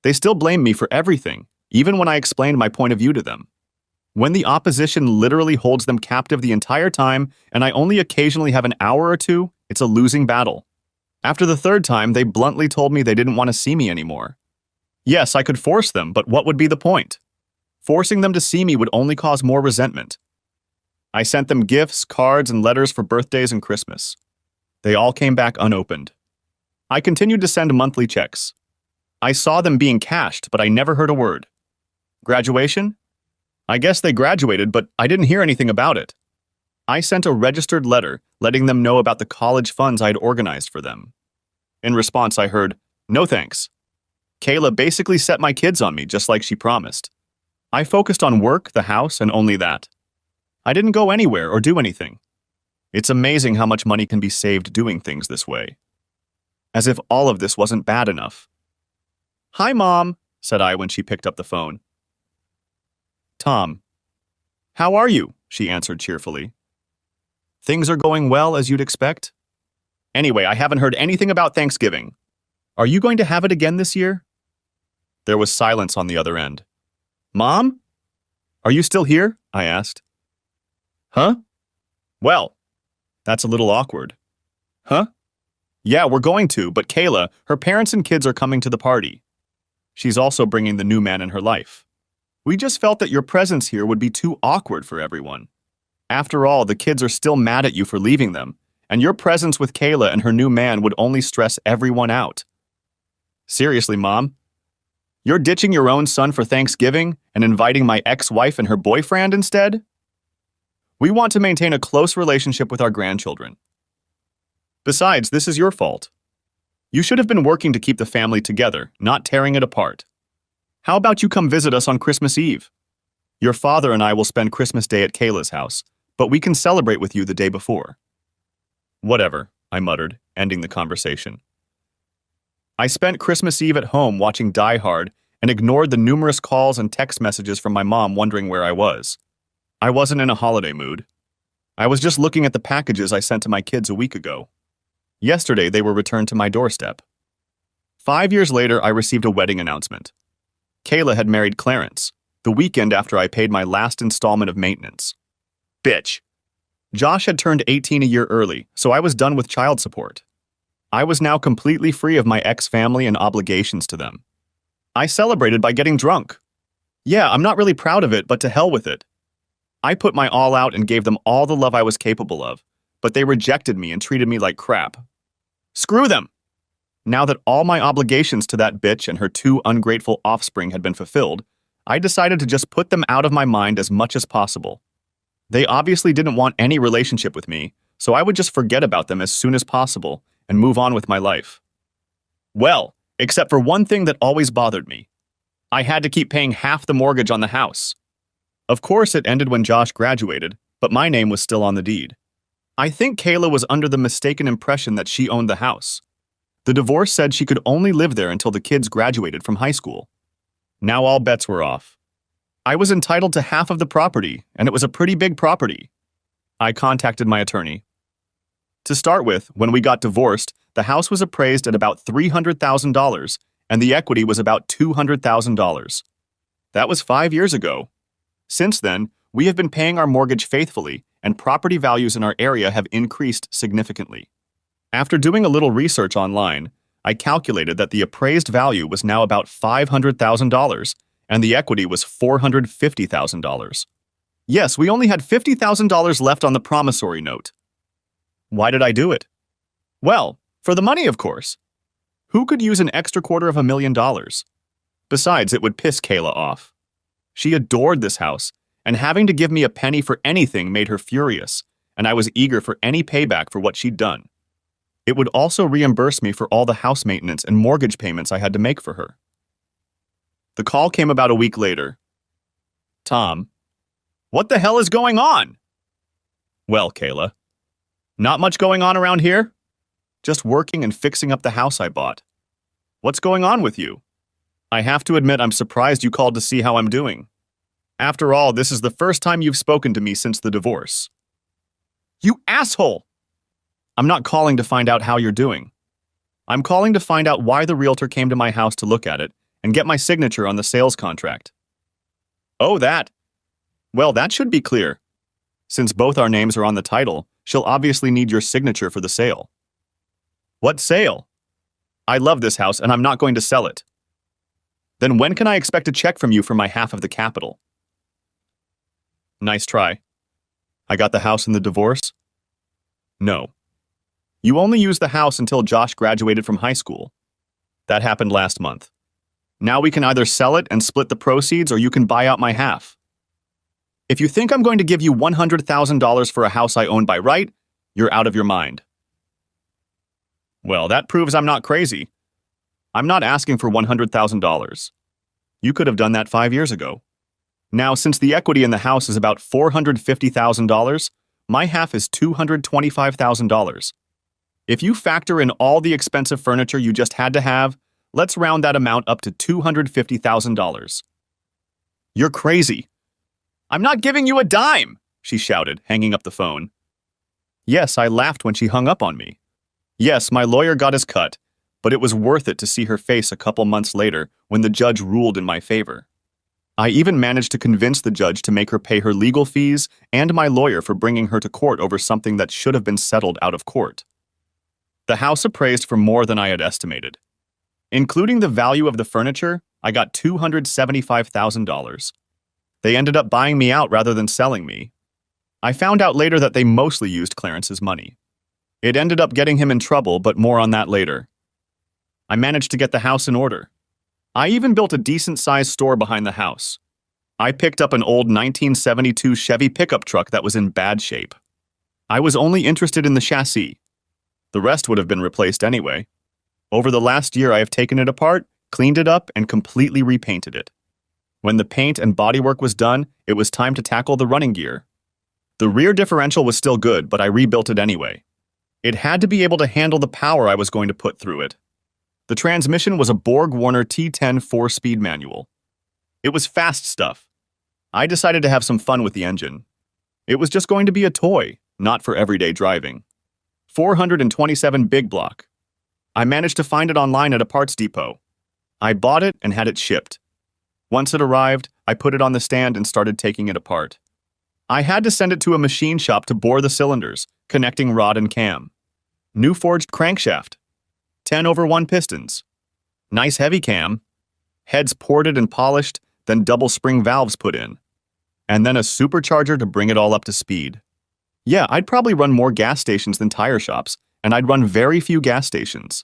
They still blamed me for everything, even when I explained my point of view to them. When the opposition literally holds them captive the entire time and I only occasionally have an hour or two, it's a losing battle. After the third time, they bluntly told me they didn't want to see me anymore. Yes, I could force them, but what would be the point? Forcing them to see me would only cause more resentment. I sent them gifts, cards, and letters for birthdays and Christmas. They all came back unopened. I continued to send monthly checks. I saw them being cashed, but I never heard a word. Graduation? I guess they graduated, but I didn't hear anything about it. I sent a registered letter letting them know about the college funds I'd organized for them. In response, I heard, "No thanks." Kayla basically set my kids on me just like she promised. I focused on work, the house, and only that. I didn't go anywhere or do anything. It's amazing how much money can be saved doing things this way. As if all of this wasn't bad enough. "Hi, Mom," said I when she picked up the phone. "Tom. How are you?" she answered cheerfully. "Things are going well as you'd expect? Anyway, I haven't heard anything about Thanksgiving. Are you going to have it again this year?" There was silence on the other end. "Mom? Are you still here?" I asked. "Huh? Well, that's a little awkward." "Huh? Yeah, we're going to, but Kayla, her parents and kids are coming to the party. She's also bringing the new man in her life. We just felt that your presence here would be too awkward for everyone. After all, the kids are still mad at you for leaving them, and your presence with Kayla and her new man would only stress everyone out." "Seriously, Mom? You're ditching your own son for Thanksgiving and inviting my ex-wife and her boyfriend instead? We want to maintain a close relationship with our grandchildren. Besides, this is your fault. You should have been working to keep the family together, not tearing it apart. How about you come visit us on Christmas Eve? Your father and I will spend Christmas Day at Kayla's house, but we can celebrate with you the day before." "Whatever," I muttered, ending the conversation. I spent Christmas Eve at home watching Die Hard and ignored the numerous calls and text messages from my mom wondering where I was. I wasn't in a holiday mood. I was just looking at the packages I sent to my kids a week ago. Yesterday, they were returned to my doorstep. 5 years later, I received a wedding announcement. Kayla had married Clarence, the weekend after I paid my last installment of maintenance. Bitch. Josh had turned 18 a year early, so I was done with child support. I was now completely free of my ex-family and obligations to them. I celebrated by getting drunk. Yeah, I'm not really proud of it, but to hell with it. I put my all out and gave them all the love I was capable of, but they rejected me and treated me like crap. Screw them! Now that all my obligations to that bitch and her two ungrateful offspring had been fulfilled, I decided to just put them out of my mind as much as possible. They obviously didn't want any relationship with me, so I would just forget about them as soon as possible and move on with my life. Well, except for one thing that always bothered me. I had to keep paying half the mortgage on the house. Of course, it ended when Josh graduated, but my name was still on the deed. I think Kayla was under the mistaken impression that she owned the house. The divorce said she could only live there until the kids graduated from high school. Now all bets were off. I was entitled to half of the property, and it was a pretty big property. I contacted my attorney. To start with, when we got divorced, the house was appraised at about $300,000, and the equity was about $200,000. That was 5 years ago. Since then, we have been paying our mortgage faithfully, and property values in our area have increased significantly. After doing a little research online, I calculated that the appraised value was now about $500,000, and the equity was $450,000. Yes, we only had $50,000 left on the promissory note. Why did I do it? Well, for the money, of course. Who could use an extra $250,000? Besides, it would piss Kayla off. She adored this house, and having to give me a penny for anything made her furious, and I was eager for any payback for what she'd done. It would also reimburse me for all the house maintenance and mortgage payments I had to make for her. The call came about a week later. Tom, what the hell is going on? Well, Kayla, not much going on around here? Just working and fixing up the house I bought. What's going on with you? I have to admit I'm surprised you called to see how I'm doing. After all, this is the first time you've spoken to me since the divorce. You asshole! I'm not calling to find out how you're doing. I'm calling to find out why the realtor came to my house to look at it and get my signature on the sales contract. Oh, that. Well, that should be clear. Since both our names are on the title, she'll obviously need your signature for the sale. What sale? I love this house and I'm not going to sell it. Then when can I expect a check from you for my half of the capital? Nice try. I got the house in the divorce? No. You only used the house until Josh graduated from high school. That happened last month. Now we can either sell it and split the proceeds or you can buy out my half. If you think I'm going to give you $100,000 for a house I own by right, you're out of your mind. Well, that proves I'm not crazy. I'm not asking for $100,000. You could have done that 5 years ago. Now, since the equity in the house is about $450,000, my half is $225,000. If you factor in all the expensive furniture you just had to have, let's round that amount up to $250,000. You're crazy. I'm not giving you a dime, she shouted, hanging up the phone. Yes, I laughed when she hung up on me. Yes, my lawyer got his cut, but it was worth it to see her face a couple months later when the judge ruled in my favor. I even managed to convince the judge to make her pay her legal fees and my lawyer for bringing her to court over something that should have been settled out of court. The house appraised for more than I had estimated. Including the value of the furniture, I got $275,000. They ended up buying me out rather than selling me. I found out later that they mostly used Clarence's money. It ended up getting him in trouble, but more on that later. I managed to get the house in order. I even built a decent-sized store behind the house. I picked up an old 1972 Chevy pickup truck that was in bad shape. I was only interested in the chassis. The rest would have been replaced anyway. Over the last year, I have taken it apart, cleaned it up, and completely repainted it. When the paint and bodywork was done, it was time to tackle the running gear. The rear differential was still good, but I rebuilt it anyway. It had to be able to handle the power I was going to put through it. The transmission was a Borg-Warner T10 4-speed manual. It was fast stuff. I decided to have some fun with the engine. It was just going to be a toy, not for everyday driving. 427 big block. I managed to find it online at a parts depot. I bought it and had it shipped. Once it arrived, I put it on the stand and started taking it apart. I had to send it to a machine shop to bore the cylinders, connecting rod and cam. New forged crankshaft. 10/1 pistons. Nice heavy cam. Heads ported and polished, then double spring valves put in. And then a supercharger to bring it all up to speed. Yeah, I'd probably run more gas stations than tire shops, and I'd run very few gas stations.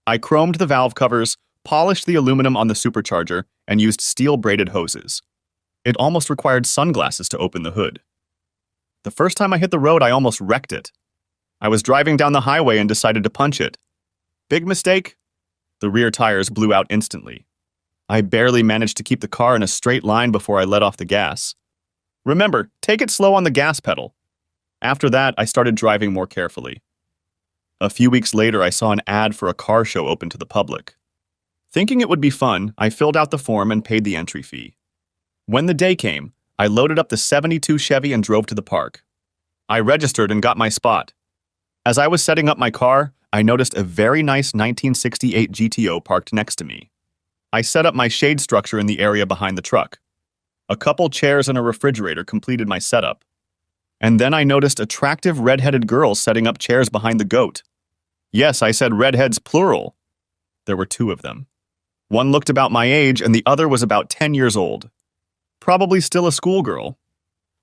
I chromed the valve covers, polished the aluminum on the supercharger, and used steel-braided hoses. It almost required sunglasses to open the hood. The first time I hit the road, I almost wrecked it. I was driving down the highway and decided to punch it. Big mistake? The rear tires blew out instantly. I barely managed to keep the car in a straight line before I let off the gas. Remember, take it slow on the gas pedal. After that, I started driving more carefully. A few weeks later, I saw an ad for a car show open to the public. Thinking it would be fun, I filled out the form and paid the entry fee. When the day came, I loaded up the '72 Chevy and drove to the park. I registered and got my spot. As I was setting up my car, I noticed a very nice 1968 GTO parked next to me. I set up my shade structure in the area behind the truck. A couple chairs and a refrigerator completed my setup. And then I noticed attractive red-headed girls setting up chairs behind the goat. Yes, I said redheads plural. There were two of them. One looked about my age and the other was about 10 years old. Probably still a schoolgirl.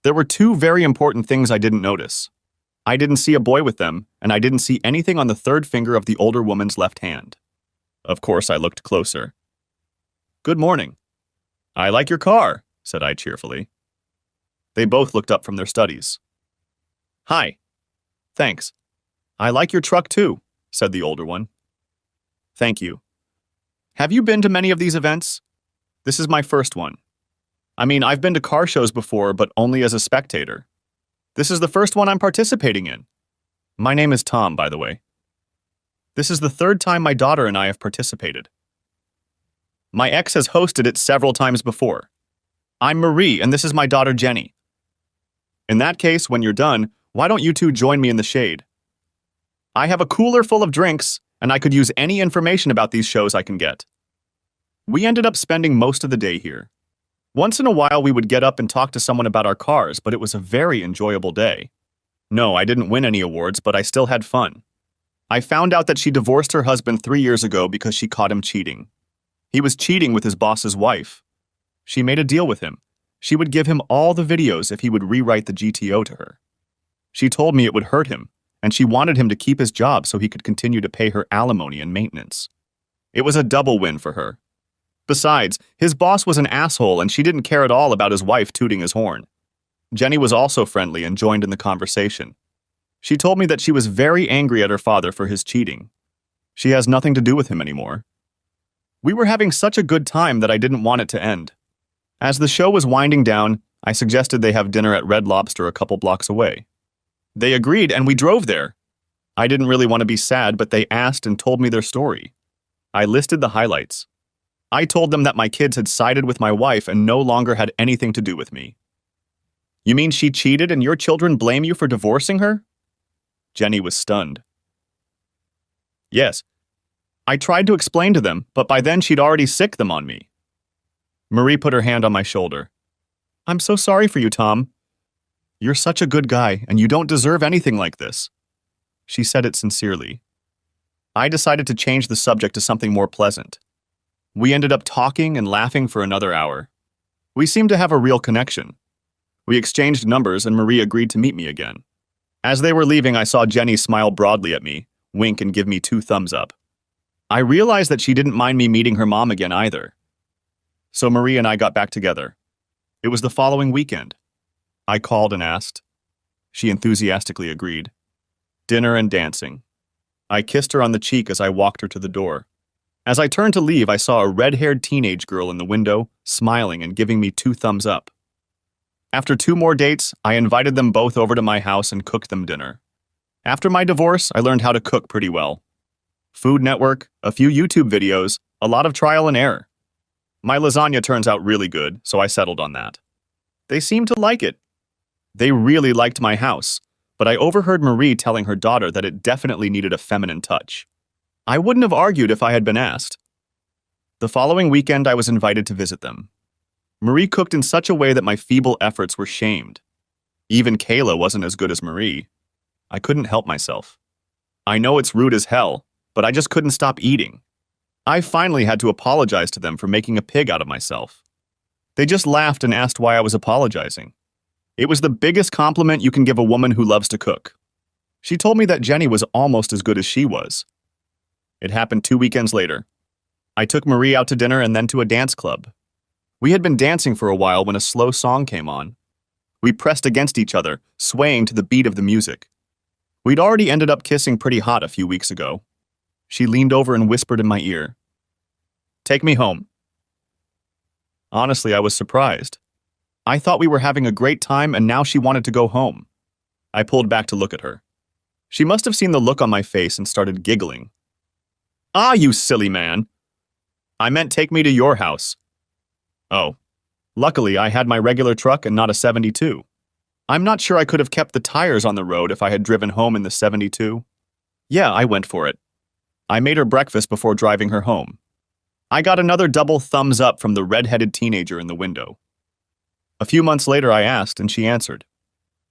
There were two very important things I didn't notice. I didn't see a boy with them, and I didn't see anything on the third finger of the older woman's left hand. Of course, I looked closer. "Good morning." "I like your car," said I cheerfully. They both looked up from their studies. "Hi." "Thanks." "I like your truck too," said the older one. "Thank you." "Have you been to many of these events?" "This is my first one." "I mean, I've been to car shows before, but only as a spectator. This is the first one I'm participating in." "My name is Tom, by the way." "This is the third time my daughter and I have participated." "My ex has hosted it several times before." "I'm Marie, and this is my daughter Jenny." "In that case, when you're done, why don't you two join me in the shade? I have a cooler full of drinks, and I could use any information about these shows I can get." We ended up spending most of the day here. Once in a while, we would get up and talk to someone about our cars, but it was a very enjoyable day. No, I didn't win any awards, but I still had fun. I found out that she divorced her husband 3 years ago because she caught him cheating. He was cheating with his boss's wife. She made a deal with him. She would give him all the videos if he would rewrite the GTO to her. She told me it would hurt him, and she wanted him to keep his job so he could continue to pay her alimony and maintenance. It was a double win for her. Besides, his boss was an asshole and she didn't care at all about his wife tooting his horn. Jenny was also friendly and joined in the conversation. She told me that she was very angry at her father for his cheating. She has nothing to do with him anymore. We were having such a good time that I didn't want it to end. As the show was winding down, I suggested they have dinner at Red Lobster a couple blocks away. They agreed and we drove there. I didn't really want to be sad, but they asked and told me their story. I listed the highlights. I told them that my kids had sided with my wife and no longer had anything to do with me. "You mean she cheated and your children blame you for divorcing her?" Jenny was stunned. "Yes. I tried to explain to them, but by then she'd already sicked them on me." Marie put her hand on my shoulder. "I'm so sorry for you, Tom. You're such a good guy, and you don't deserve anything like this." She said it sincerely. I decided to change the subject to something more pleasant. We ended up talking and laughing for another hour. We seemed to have a real connection. We exchanged numbers and Marie agreed to meet me again. As they were leaving, I saw Jenny smile broadly at me, wink and give me 2 thumbs up. I realized that she didn't mind me meeting her mom again either. So Marie and I got back together. It was the following weekend. I called and asked. She enthusiastically agreed. Dinner and dancing. I kissed her on the cheek as I walked her to the door. As I turned to leave, I saw a red-haired teenage girl in the window, smiling and giving me 2 thumbs up. After 2 more dates, I invited them both over to my house and cooked them dinner. After my divorce, I learned how to cook pretty well. Food Network, a few YouTube videos, a lot of trial and error. My lasagna turns out really good, so I settled on that. They seemed to like it. They really liked my house, but I overheard Marie telling her daughter that it definitely needed a feminine touch. I wouldn't have argued if I had been asked. The following weekend, I was invited to visit them. Marie cooked in such a way that my feeble efforts were shamed. Even Kayla wasn't as good as Marie. I couldn't help myself. I know it's rude as hell, but I just couldn't stop eating. I finally had to apologize to them for making a pig out of myself. They just laughed and asked why I was apologizing. It was the biggest compliment you can give a woman who loves to cook. She told me that Jenny was almost as good as she was. It happened 2 weekends later. I took Marie out to dinner and then to a dance club. We had been dancing for a while when a slow song came on. We pressed against each other, swaying to the beat of the music. We'd already ended up kissing pretty hot a few weeks ago. She leaned over and whispered in my ear, "Take me home." Honestly, I was surprised. I thought we were having a great time and now she wanted to go home. I pulled back to look at her. She must have seen the look on my face and started giggling. "Ah, you silly man. I meant take me to your house." Oh, luckily I had my regular truck and not a 72. I'm not sure I could have kept the tires on the road if I had driven home in the 72. Yeah, I went for it. I made her breakfast before driving her home. I got another double thumbs up from the red-headed teenager in the window. A few months later I asked and she answered.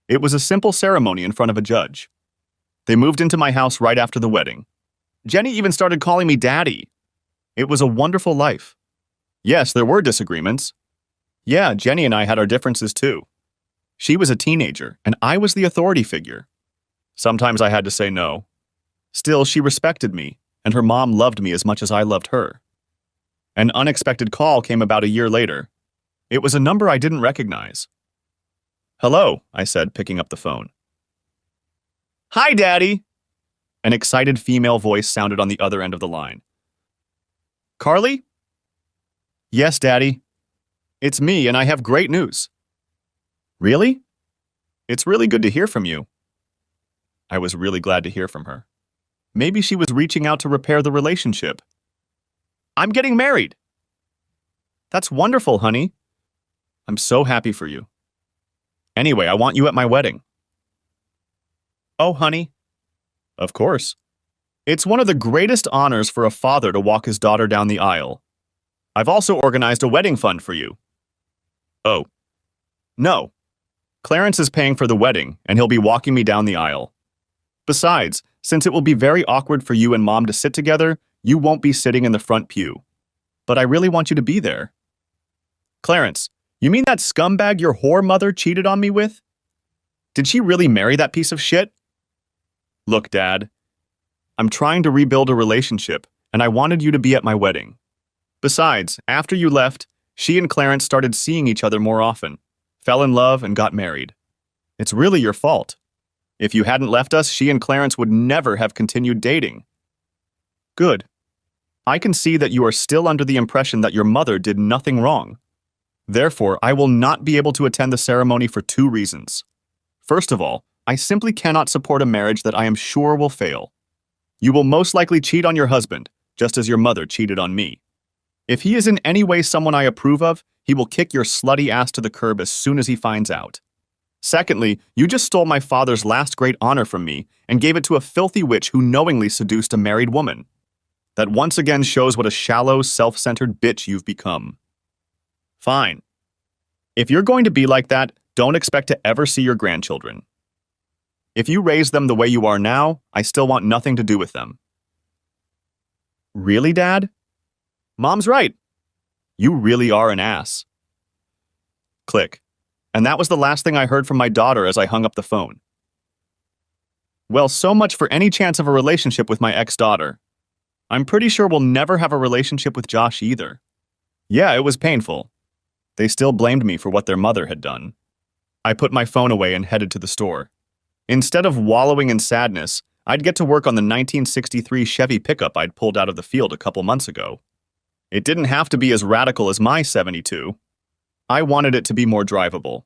It was a simple ceremony in front of a judge. They moved into my house right after the wedding. Jenny even started calling me daddy. It was a wonderful life. Yes, there were disagreements. Yeah, Jenny and I had our differences too. She was a teenager, and I was the authority figure. Sometimes I had to say no. Still, she respected me, and her mom loved me as much as I loved her. An unexpected call came about a year later. It was a number I didn't recognize. "Hello," I said, picking up the phone. "Hi, Daddy!" An excited female voice sounded on the other end of the line. "Carly?" "Yes, Daddy. It's me, and I have great news." "Really?" "It's really good to hear from you." I was really glad to hear from her. Maybe she was reaching out to repair the relationship. "I'm getting married." "That's wonderful, honey. I'm so happy for you. Anyway, I want you at my wedding." "Oh, honey." "Of course. It's one of the greatest honors for a father to walk his daughter down the aisle. I've also organized a wedding fund for you." "Oh." "No. Clarence is paying for the wedding, and he'll be walking me down the aisle. Besides, since it will be very awkward for you and Mom to sit together, you won't be sitting in the front pew. But I really want you to be there." "Clarence, you mean that scumbag your whore mother cheated on me with? Did she really marry that piece of shit?" "Look, Dad, I'm trying to rebuild a relationship, and I wanted you to be at my wedding. Besides, after you left, she and Clarence started seeing each other more often, fell in love, and got married. It's really your fault. If you hadn't left us, she and Clarence would never have continued dating." "Good. I can see that you are still under the impression that your mother did nothing wrong. Therefore, I will not be able to attend the ceremony for 2 reasons. First of all, I simply cannot support a marriage that I am sure will fail. You will most likely cheat on your husband, just as your mother cheated on me. If he is in any way someone I approve of, he will kick your slutty ass to the curb as soon as he finds out. Secondly, you just stole my father's last great honor from me and gave it to a filthy witch who knowingly seduced a married woman. That once again shows what a shallow, self-centered bitch you've become. Fine. If you're going to be like that, don't expect to ever see your grandchildren. If you raise them the way you are now, I still want nothing to do with them." "Really, Dad?" "Mom's right. You really are an ass." Click. And that was the last thing I heard from my daughter as I hung up the phone. Well, so much for any chance of a relationship with my ex-daughter. I'm pretty sure we'll never have a relationship with Josh either. Yeah, it was painful. They still blamed me for what their mother had done. I put my phone away and headed to the store. Instead of wallowing in sadness, I'd get to work on the 1963 Chevy pickup I'd pulled out of the field a couple months ago. It didn't have to be as radical as my 72. I wanted it to be more drivable.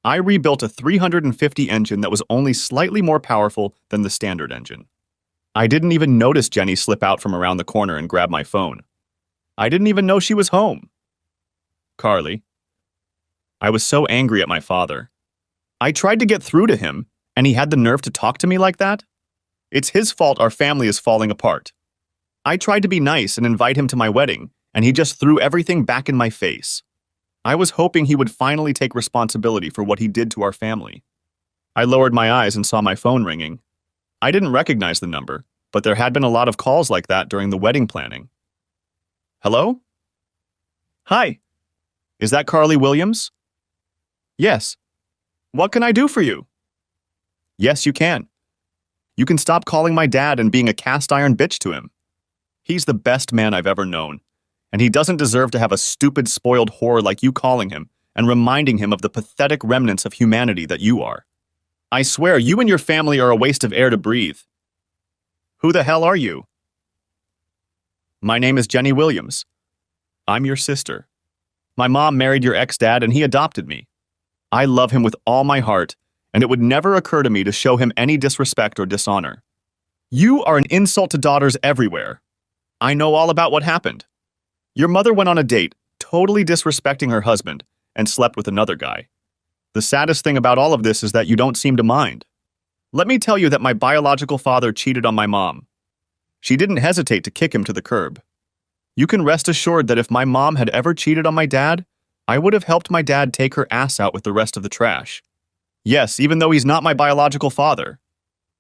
I rebuilt a 350 engine that was only slightly more powerful than the standard engine. I didn't even notice Jenny slip out from around the corner and grab my phone. I didn't even know she was home. Carly. I was so angry at my father. I tried to get through to him, and he had the nerve to talk to me like that? It's his fault our family is falling apart. I tried to be nice and invite him to my wedding, and he just threw everything back in my face. I was hoping he would finally take responsibility for what he did to our family. I lowered my eyes and saw my phone ringing. I didn't recognize the number, but there had been a lot of calls like that during the wedding planning. Hello? Hi. Is that Carly Williams? Yes. What can I do for you? Yes, you can. You can stop calling my dad and being a cast-iron bitch to him. He's the best man I've ever known, and he doesn't deserve to have a stupid, spoiled whore like you calling him and reminding him of the pathetic remnants of humanity that you are. I swear, you and your family are a waste of air to breathe. Who the hell are you? My name is Jenny Williams. I'm your sister. My mom married your ex-dad and he adopted me. I love him with all my heart, and it would never occur to me to show him any disrespect or dishonor. You are an insult to daughters everywhere. I know all about what happened. Your mother went on a date, totally disrespecting her husband, and slept with another guy. The saddest thing about all of this is that you don't seem to mind. Let me tell you that my biological father cheated on my mom. She didn't hesitate to kick him to the curb. You can rest assured that if my mom had ever cheated on my dad, I would have helped my dad take her ass out with the rest of the trash. Yes, even though he's not my biological father.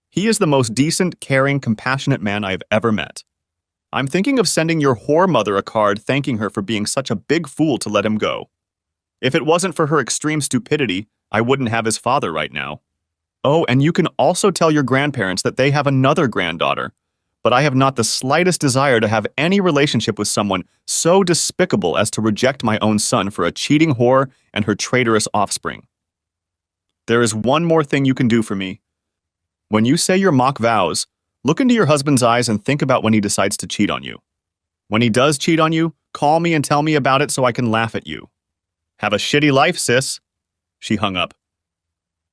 He is the most decent, caring, compassionate man I have ever met. I'm thinking of sending your whore mother a card thanking her for being such a big fool to let him go. If it wasn't for her extreme stupidity, I wouldn't have his father right now. Oh, and you can also tell your grandparents that they have another granddaughter, but I have not the slightest desire to have any relationship with someone so despicable as to reject my own son for a cheating whore and her traitorous offspring. There is one more thing you can do for me. When you say your mock vows, look into your husband's eyes and think about when he decides to cheat on you. When he does cheat on you, call me and tell me about it so I can laugh at you. Have a shitty life, sis. She hung up.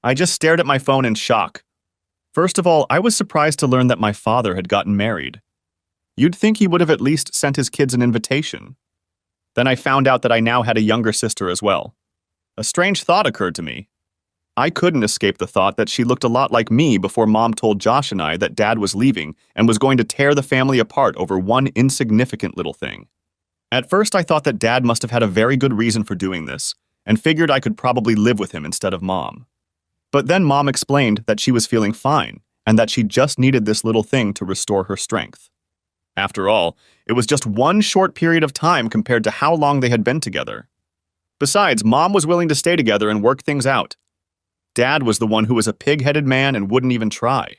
I just stared at my phone in shock. First of all, I was surprised to learn that my father had gotten married. You'd think he would have at least sent his kids an invitation. Then I found out that I now had a younger sister as well. A strange thought occurred to me. I couldn't escape the thought that she looked a lot like me before Mom told Josh and I that Dad was leaving and was going to tear the family apart over one insignificant little thing. At first, I thought that Dad must have had a very good reason for doing this, and figured I could probably live with him instead of Mom. But then Mom explained that she was feeling fine, and that she just needed this little thing to restore her strength. After all, it was just one short period of time compared to how long they had been together. Besides, Mom was willing to stay together and work things out. Dad was the one who was a pig-headed man and wouldn't even try.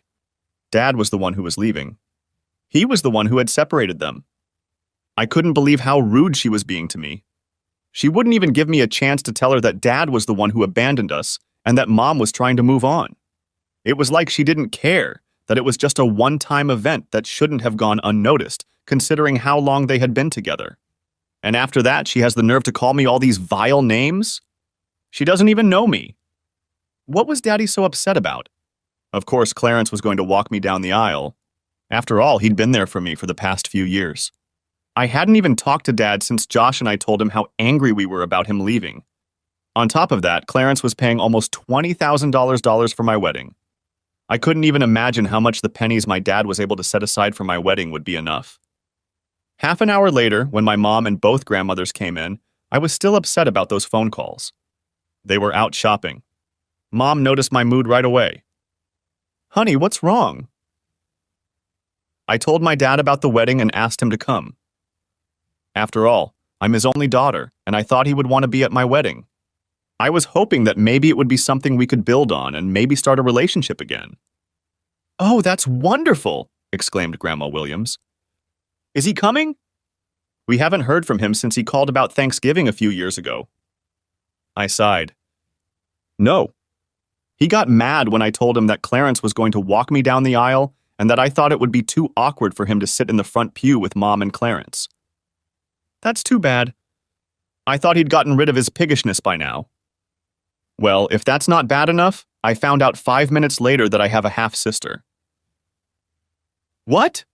Dad was the one who was leaving. He was the one who had separated them. I couldn't believe how rude she was being to me. She wouldn't even give me a chance to tell her that Dad was the one who abandoned us and that Mom was trying to move on. It was like she didn't care, that it was just a one-time event that shouldn't have gone unnoticed, considering how long they had been together. And after that, she has the nerve to call me all these vile names? She doesn't even know me. What was Daddy so upset about? Of course, Clarence was going to walk me down the aisle. After all, he'd been there for me for the past few years. I hadn't even talked to Dad since Josh and I told him how angry we were about him leaving. On top of that, Clarence was paying almost $20,000 for my wedding. I couldn't even imagine how much the pennies my dad was able to set aside for my wedding would be enough. Half an hour later, when my mom and both grandmothers came in, I was still upset about those phone calls. They were out shopping. Mom noticed my mood right away. Honey, what's wrong? I told my dad about the wedding and asked him to come. After all, I'm his only daughter, and I thought he would want to be at my wedding. I was hoping that maybe it would be something we could build on and maybe start a relationship again. Oh, that's wonderful, exclaimed Grandma Williams. Is he coming? We haven't heard from him since he called about Thanksgiving a few years ago. I sighed. No. He got mad when I told him that Clarence was going to walk me down the aisle and that I thought it would be too awkward for him to sit in the front pew with Mom and Clarence. That's too bad. I thought he'd gotten rid of his piggishness by now. Well, if that's not bad enough, I found out 5 minutes later that I have a half-sister. What?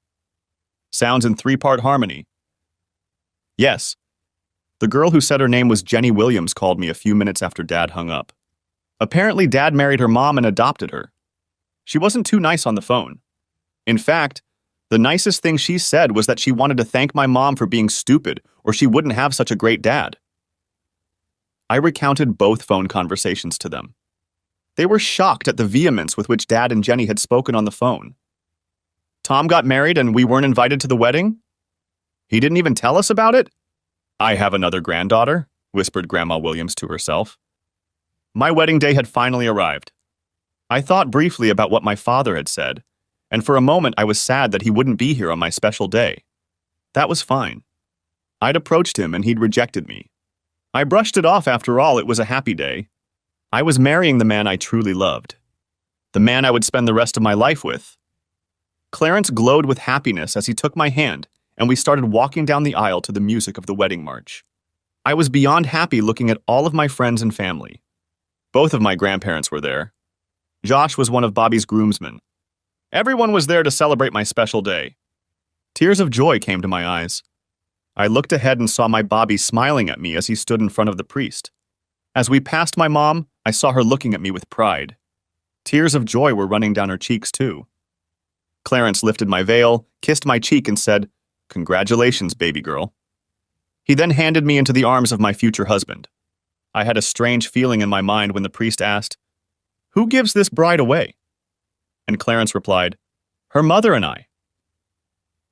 Sounds in three-part harmony. Yes. The girl who said her name was Jenny Williams called me a few minutes after Dad hung up. Apparently, Dad married her mom and adopted her. She wasn't too nice on the phone. In fact, the nicest thing she said was that she wanted to thank my mom for being stupid, or she wouldn't have such a great dad. I recounted both phone conversations to them. They were shocked at the vehemence with which Dad and Jenny had spoken on the phone. Tom got married and we weren't invited to the wedding? He didn't even tell us about it? I have another granddaughter, whispered Grandma Williams to herself. My wedding day had finally arrived. I thought briefly about what my father had said, and for a moment I was sad that he wouldn't be here on my special day. That was fine. I'd approached him and he'd rejected me. I brushed it off. After all, it was a happy day. I was marrying the man I truly loved. The man I would spend the rest of my life with. Clarence glowed with happiness as he took my hand, and we started walking down the aisle to the music of the wedding march. I was beyond happy looking at all of my friends and family. Both of my grandparents were there. Josh was one of Bobby's groomsmen. Everyone was there to celebrate my special day. Tears of joy came to my eyes. I looked ahead and saw my Bobby smiling at me as he stood in front of the priest. As we passed my mom, I saw her looking at me with pride. Tears of joy were running down her cheeks, too. Clarence lifted my veil, kissed my cheek, and said, "Congratulations, baby girl." He then handed me into the arms of my future husband. I had a strange feeling in my mind when the priest asked, "Who gives this bride away?" And Clarence replied, "Her mother and I."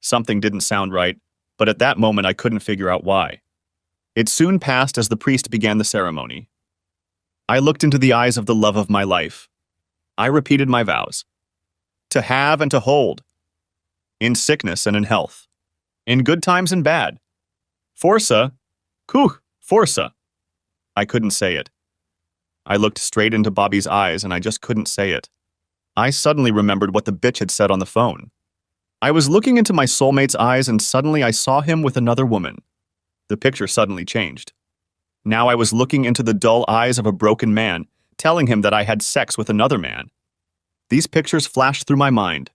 Something didn't sound right, but at that moment I couldn't figure out why. It soon passed as the priest began the ceremony. I looked into the eyes of the love of my life. I repeated my vows. To have and to hold. In sickness and in health. In good times and bad. Forza, forza. I couldn't say it. I looked straight into Bobby's eyes and I just couldn't say it. I suddenly remembered what the bitch had said on the phone. I was looking into my soulmate's eyes and suddenly I saw him with another woman. The picture suddenly changed. Now I was looking into the dull eyes of a broken man, telling him that I had sex with another man. These pictures flashed through my mind.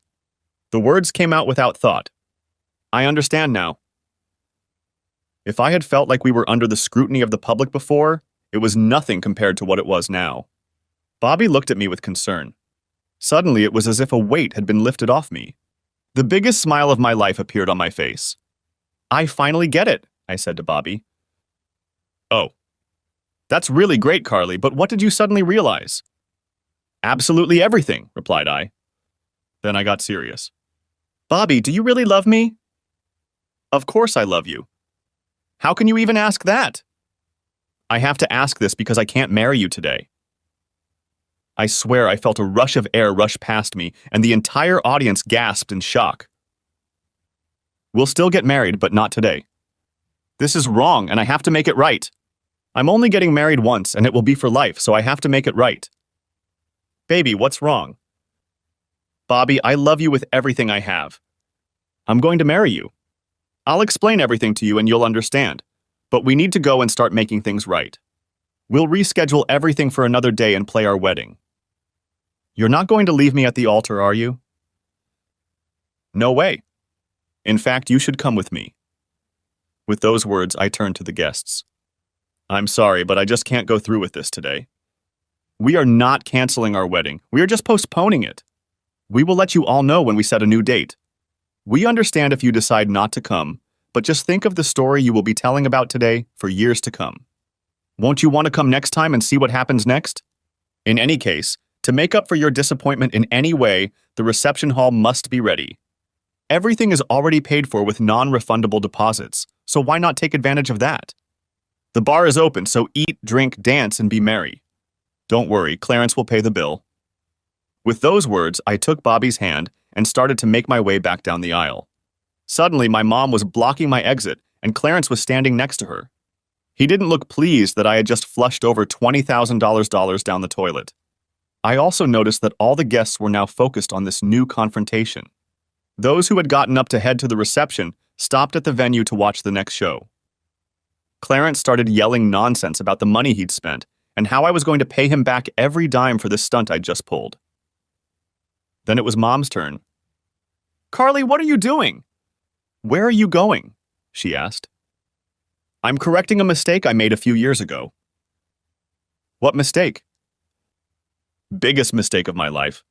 The words came out without thought. I understand now. If I had felt like we were under the scrutiny of the public before, it was nothing compared to what it was now. Bobby looked at me with concern. Suddenly, it was as if a weight had been lifted off me. The biggest smile of my life appeared on my face. "I finally get it," I said to Bobby. "Oh. That's really great, Carly, but what did you suddenly realize?" "Absolutely everything," replied I. Then I got serious. "Bobby, do you really love me?" "Of course I love you." "How can you even ask that?" "I have to ask this because I can't marry you today." I swear I felt a rush of air rush past me, and the entire audience gasped in shock. "We'll still get married, but not today. This is wrong, and I have to make it right. I'm only getting married once, and it will be for life, so I have to make it right." "Baby, what's wrong?" "Bobby, I love you with everything I have. I'm going to marry you. I'll explain everything to you and you'll understand, but we need to go and start making things right. We'll reschedule everything for another day and play our wedding. You're not going to leave me at the altar, are you?" "No way. In fact, you should come with me." With those words, I turned to the guests. "I'm sorry, but I just can't go through with this today. We are not canceling our wedding. We are just postponing it. We will let you all know when we set a new date. We understand if you decide not to come, but just think of the story you will be telling about today for years to come. Won't you want to come next time and see what happens next? In any case, to make up for your disappointment in any way, the reception hall must be ready. Everything is already paid for with non-refundable deposits, so why not take advantage of that? The bar is open, so eat, drink, dance, and be merry. Don't worry, Clarence will pay the bill." With those words, I took Bobby's hand and started to make my way back down the aisle. Suddenly, my mom was blocking my exit, and Clarence was standing next to her. He didn't look pleased that I had just flushed over $20,000 down the toilet. I also noticed that all the guests were now focused on this new confrontation. Those who had gotten up to head to the reception stopped at the venue to watch the next show. Clarence started yelling nonsense about the money he'd spent and how I was going to pay him back every dime for this stunt I'd just pulled. Then it was Mom's turn. "Carly, what are you doing?" "Where are you going?" she asked. "I'm correcting a mistake I made a few years ago." "What mistake?" "Biggest mistake of my life.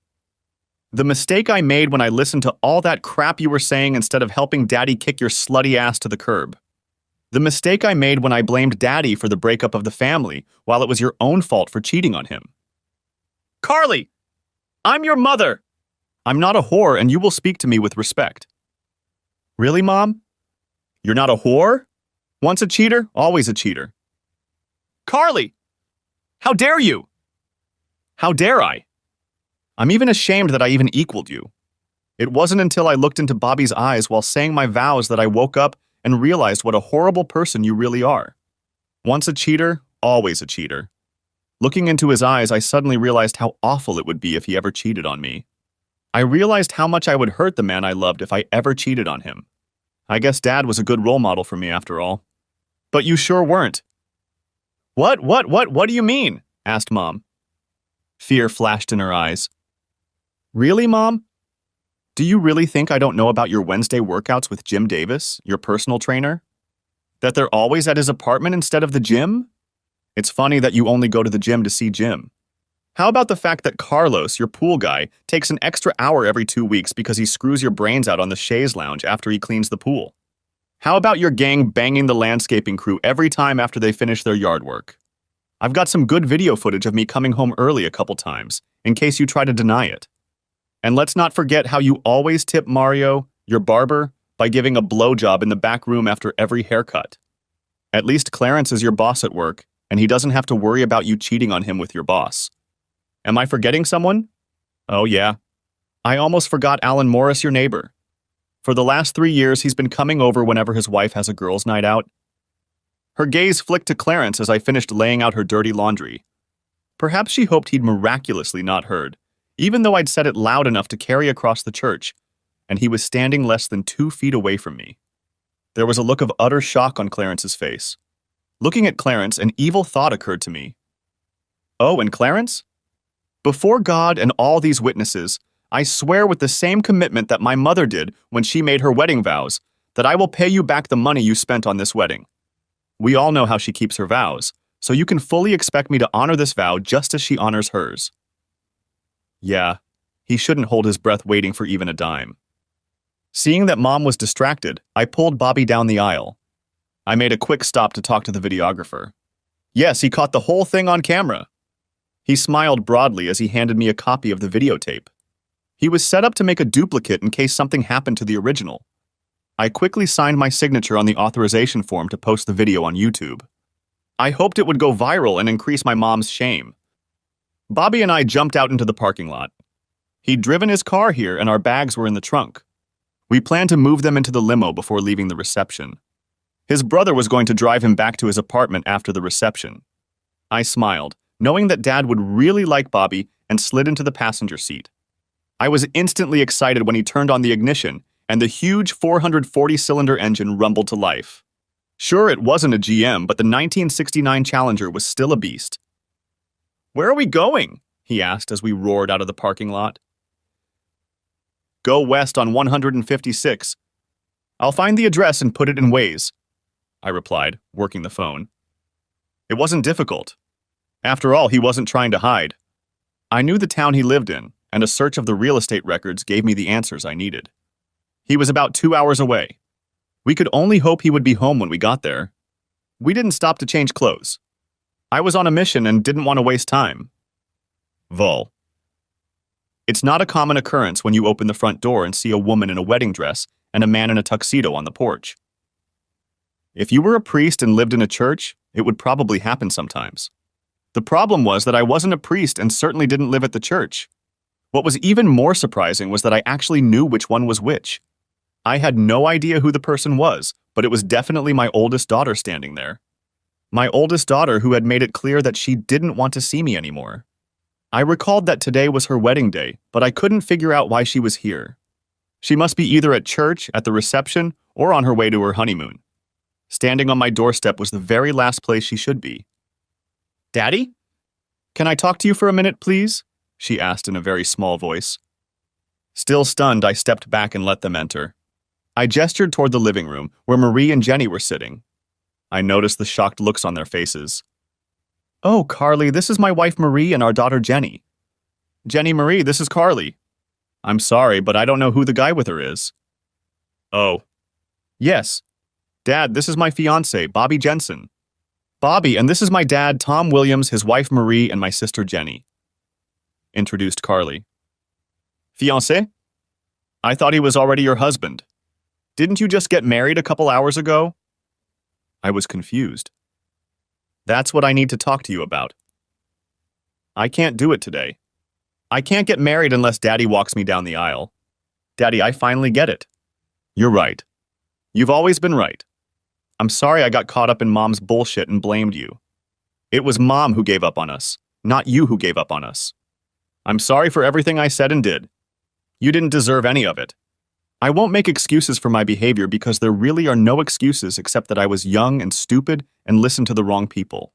The mistake I made when I listened to all that crap you were saying instead of helping Daddy kick your slutty ass to the curb." The mistake I made when I blamed Daddy for the breakup of the family, while it was your own fault for cheating on him. Carly! I'm your mother! I'm not a whore, and you will speak to me with respect. Really, Mom? You're not a whore? Once a cheater, always a cheater. Carly! How dare you? How dare I? I'm even ashamed that I even equaled you. It wasn't until I looked into Bobby's eyes while saying my vows that I woke up and realized what a horrible person you really are. Once a cheater, always a cheater. Looking into his eyes, I suddenly realized how awful it would be if he ever cheated on me. I realized how much I would hurt the man I loved if I ever cheated on him. I guess Dad was a good role model for me after all. But you sure weren't. What do you mean? Asked Mom. Fear flashed in her eyes. Really, Mom? Do you really think I don't know about your Wednesday workouts with Jim Davis, your personal trainer? That they're always at his apartment instead of the gym? It's funny that you only go to the gym to see Jim. How about the fact that Carlos, your pool guy, takes an extra hour every 2 weeks because he screws your brains out on the chaise lounge after he cleans the pool? How about your gang banging the landscaping crew every time after they finish their yard work? I've got some good video footage of me coming home early a couple times, in case you try to deny it. And let's not forget how you always tip Mario, your barber, by giving a blowjob in the back room after every haircut. At least Clarence is your boss at work, and he doesn't have to worry about you cheating on him with your boss. Am I forgetting someone? Oh yeah. I almost forgot Alan Morris, your neighbor. For the last 3 years, he's been coming over whenever his wife has a girls' night out. Her gaze flicked to Clarence as I finished laying out her dirty laundry. Perhaps she hoped he'd miraculously not heard, even though I'd said it loud enough to carry across the church, and he was standing less than 2 feet away from me. There was a look of utter shock on Clarence's face. Looking at Clarence, an evil thought occurred to me. Oh, and Clarence? Before God and all these witnesses, I swear with the same commitment that my mother did when she made her wedding vows, that I will pay you back the money you spent on this wedding. We all know how she keeps her vows, so you can fully expect me to honor this vow just as she honors hers. Yeah, he shouldn't hold his breath waiting for even a dime. Seeing that Mom was distracted, I pulled Bobby down the aisle. I made a quick stop to talk to the videographer. Yes, he caught the whole thing on camera. He smiled broadly as he handed me a copy of the videotape. He was set up to make a duplicate in case something happened to the original. I quickly signed my signature on the authorization form to post the video on YouTube. I hoped it would go viral and increase my mom's shame. Bobby and I jumped out into the parking lot. He'd driven his car here and our bags were in the trunk. We planned to move them into the limo before leaving the reception. His brother was going to drive him back to his apartment after the reception. I smiled, knowing that Dad would really like Bobby, and slid into the passenger seat. I was instantly excited when he turned on the ignition and the huge 440-cylinder engine rumbled to life. Sure, it wasn't a GM, but the 1969 Challenger was still a beast. Where are we going? He asked as we roared out of the parking lot. Go west on 156. I'll find the address and put it in Waze, I replied, working the phone. It wasn't difficult. After all, he wasn't trying to hide. I knew the town he lived in, and a search of the real estate records gave me the answers I needed. He was about 2 hours away. We could only hope he would be home when we got there. We didn't stop to change clothes. I was on a mission and didn't want to waste time. Vol. It's not a common occurrence when you open the front door and see a woman in a wedding dress and a man in a tuxedo on the porch. If you were a priest and lived in a church, it would probably happen sometimes. The problem was that I wasn't a priest and certainly didn't live at the church. What was even more surprising was that I actually knew which one was which. I had no idea who the person was, but it was definitely my oldest daughter standing there. My oldest daughter who had made it clear that she didn't want to see me anymore. I recalled that today was her wedding day, but I couldn't figure out why she was here. She must be either at church, at the reception, or on her way to her honeymoon. Standing on my doorstep was the very last place she should be. Daddy? Can I talk to you for a minute, please? She asked in a very small voice. Still stunned, I stepped back and let them enter. I gestured toward the living room, where Marie and Jenny were sitting. I noticed the shocked looks on their faces. Oh, Carly, this is my wife Marie and our daughter Jenny. Jenny Marie, this is Carly. I'm sorry, but I don't know who the guy with her is. Oh. Yes. Dad, this is my fiance, Bobby Jensen. Bobby, and this is my dad, Tom Williams, his wife Marie, and my sister Jenny, introduced Carly. Fiancé? I thought he was already your husband. Didn't you just get married a couple hours ago? I was confused. That's what I need to talk to you about. I can't do it today. I can't get married unless Daddy walks me down the aisle. Daddy, I finally get it. You're right. You've always been right. I'm sorry I got caught up in Mom's bullshit and blamed you. It was Mom who gave up on us, not you who gave up on us. I'm sorry for everything I said and did. You didn't deserve any of it. I won't make excuses for my behavior because there really are no excuses except that I was young and stupid and listened to the wrong people.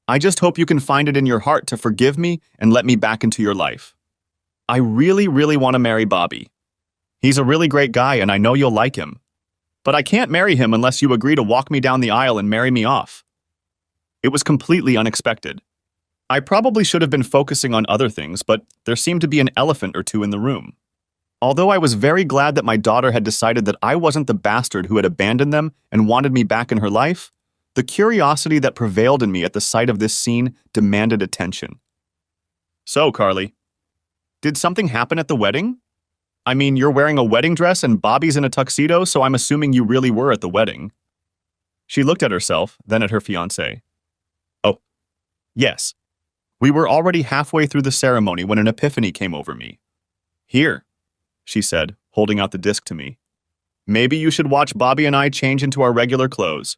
I just hope you can find it in your heart to forgive me and let me back into your life. I really, really want to marry Bobby. He's a really great guy and I know you'll like him. But I can't marry him unless you agree to walk me down the aisle and marry me off. It was completely unexpected. I probably should have been focusing on other things, but there seemed to be an elephant or two in the room. Although I was very glad that my daughter had decided that I wasn't the bastard who had abandoned them and wanted me back in her life, the curiosity that prevailed in me at the sight of this scene demanded attention. So, Carly, did something happen at the wedding? I mean, you're wearing a wedding dress and Bobby's in a tuxedo, so I'm assuming you really were at the wedding. She looked at herself, then at her fiancé. Oh, yes. We were already halfway through the ceremony when an epiphany came over me. Here, she said, holding out the disc to me. Maybe you should watch Bobby and I change into our regular clothes.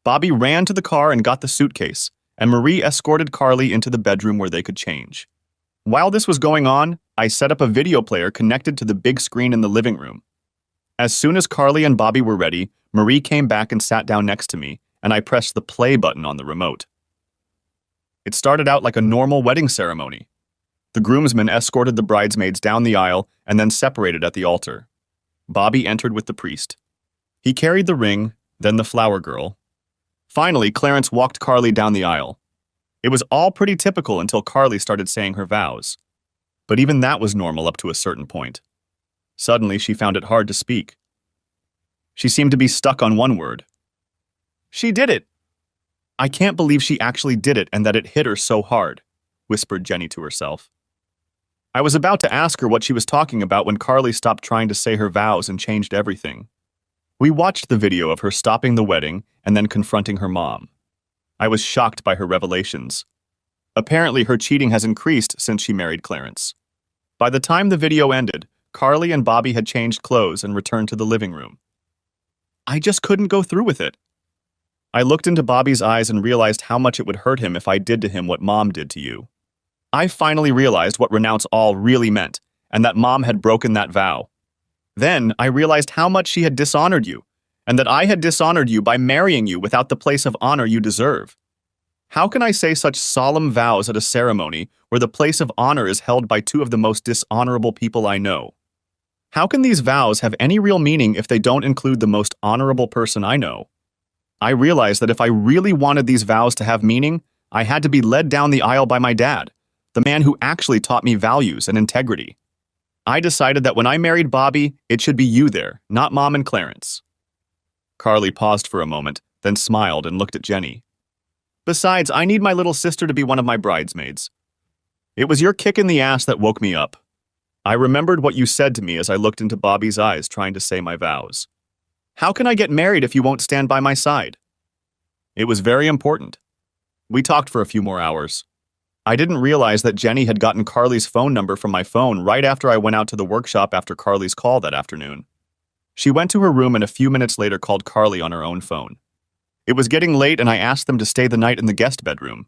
Bobby ran to the car and got the suitcase, and Marie escorted Carly into the bedroom where they could change. While this was going on, I set up a video player connected to the big screen in the living room. As soon as Carly and Bobby were ready, Marie came back and sat down next to me, and I pressed the play button on the remote. It started out like a normal wedding ceremony. The groomsmen escorted the bridesmaids down the aisle and then separated at the altar. Bobby entered with the priest. He carried the ring, then the flower girl. Finally, Clarence walked Carly down the aisle. It was all pretty typical until Carly started saying her vows. But even that was normal up to a certain point. Suddenly, she found it hard to speak. She seemed to be stuck on one word. She did it! I can't believe she actually did it and that it hit her so hard, whispered Jenny to herself. I was about to ask her what she was talking about when Carly stopped trying to say her vows and changed everything. We watched the video of her stopping the wedding and then confronting her mom. I was shocked by her revelations. Apparently, her cheating has increased since she married Clarence. By the time the video ended, Carly and Bobby had changed clothes and returned to the living room. I just couldn't go through with it. I looked into Bobby's eyes and realized how much it would hurt him if I did to him what Mom did to you. I finally realized what renounce all really meant, and that Mom had broken that vow. Then I realized how much she had dishonored you, and that I had dishonored you by marrying you without the place of honor you deserve. How can I say such solemn vows at a ceremony where the place of honor is held by two of the most dishonorable people I know? How can these vows have any real meaning if they don't include the most honorable person I know? I realized that if I really wanted these vows to have meaning, I had to be led down the aisle by my dad, the man who actually taught me values and integrity. I decided that when I married Bobby, it should be you there, not Mom and Clarence. Carly paused for a moment, then smiled and looked at Jenny. Besides, I need my little sister to be one of my bridesmaids. It was your kick in the ass that woke me up. I remembered what you said to me as I looked into Bobby's eyes trying to say my vows. How can I get married if you won't stand by my side? It was very important. We talked for a few more hours. I didn't realize that Jenny had gotten Carly's phone number from my phone right after I went out to the workshop after Carly's call that afternoon. She went to her room and a few minutes later called Carly on her own phone. It was getting late and I asked them to stay the night in the guest bedroom.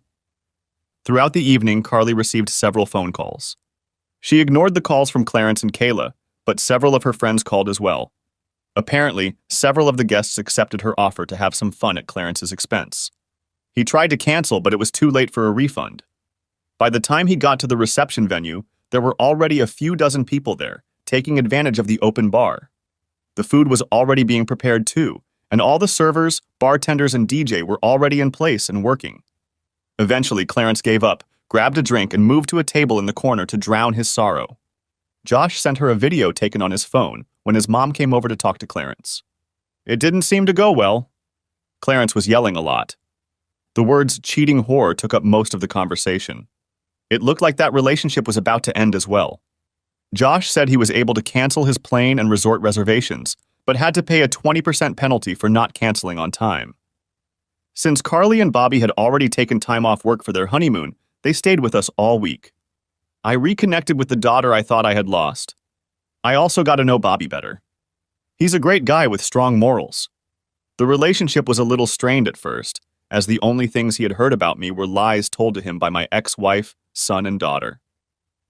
Throughout the evening, Carly received several phone calls. She ignored the calls from Clarence and Kayla, but several of her friends called as well. Apparently, several of the guests accepted her offer to have some fun at Clarence's expense. He tried to cancel, but it was too late for a refund. By the time he got to the reception venue, there were already a few dozen people there, taking advantage of the open bar. The food was already being prepared too, and all the servers, bartenders, and DJ were already in place and working. Eventually, Clarence gave up, grabbed a drink, and moved to a table in the corner to drown his sorrow. Josh sent her a video taken on his phone when his mom came over to talk to Clarence. It didn't seem to go well. Clarence was yelling a lot. The words cheating whore took up most of the conversation. It looked like that relationship was about to end as well. Josh said he was able to cancel his plane and resort reservations, but had to pay a 20% penalty for not canceling on time. Since Carly and Bobby had already taken time off work for their honeymoon, they stayed with us all week. I reconnected with the daughter I thought I had lost. I also got to know Bobby better. He's a great guy with strong morals. The relationship was a little strained at first, as the only things he had heard about me were lies told to him by my ex-wife, son, and daughter.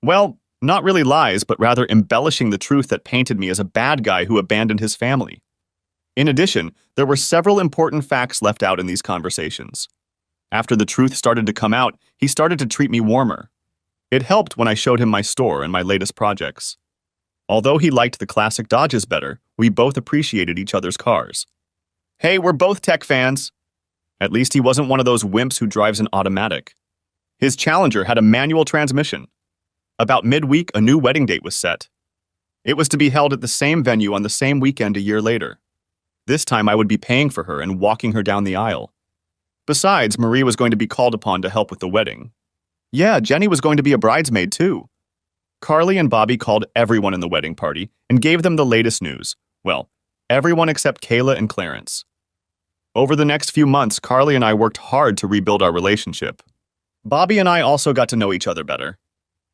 Well, not really lies, but rather embellishing the truth that painted me as a bad guy who abandoned his family. In addition, there were several important facts left out in these conversations. After the truth started to come out, he started to treat me warmer. It helped when I showed him my store and my latest projects. Although he liked the classic Dodges better, we both appreciated each other's cars. Hey, we're both tech fans. At least he wasn't one of those wimps who drives an automatic. His Challenger had a manual transmission. About midweek, a new wedding date was set. It was to be held at the same venue on the same weekend a year later. This time I would be paying for her and walking her down the aisle. Besides, Marie was going to be called upon to help with the wedding. Yeah, Jenny was going to be a bridesmaid too. Carly and Bobby called everyone in the wedding party and gave them the latest news. Well, everyone except Kayla and Clarence. Over the next few months, Carly and I worked hard to rebuild our relationship. Bobby and I also got to know each other better.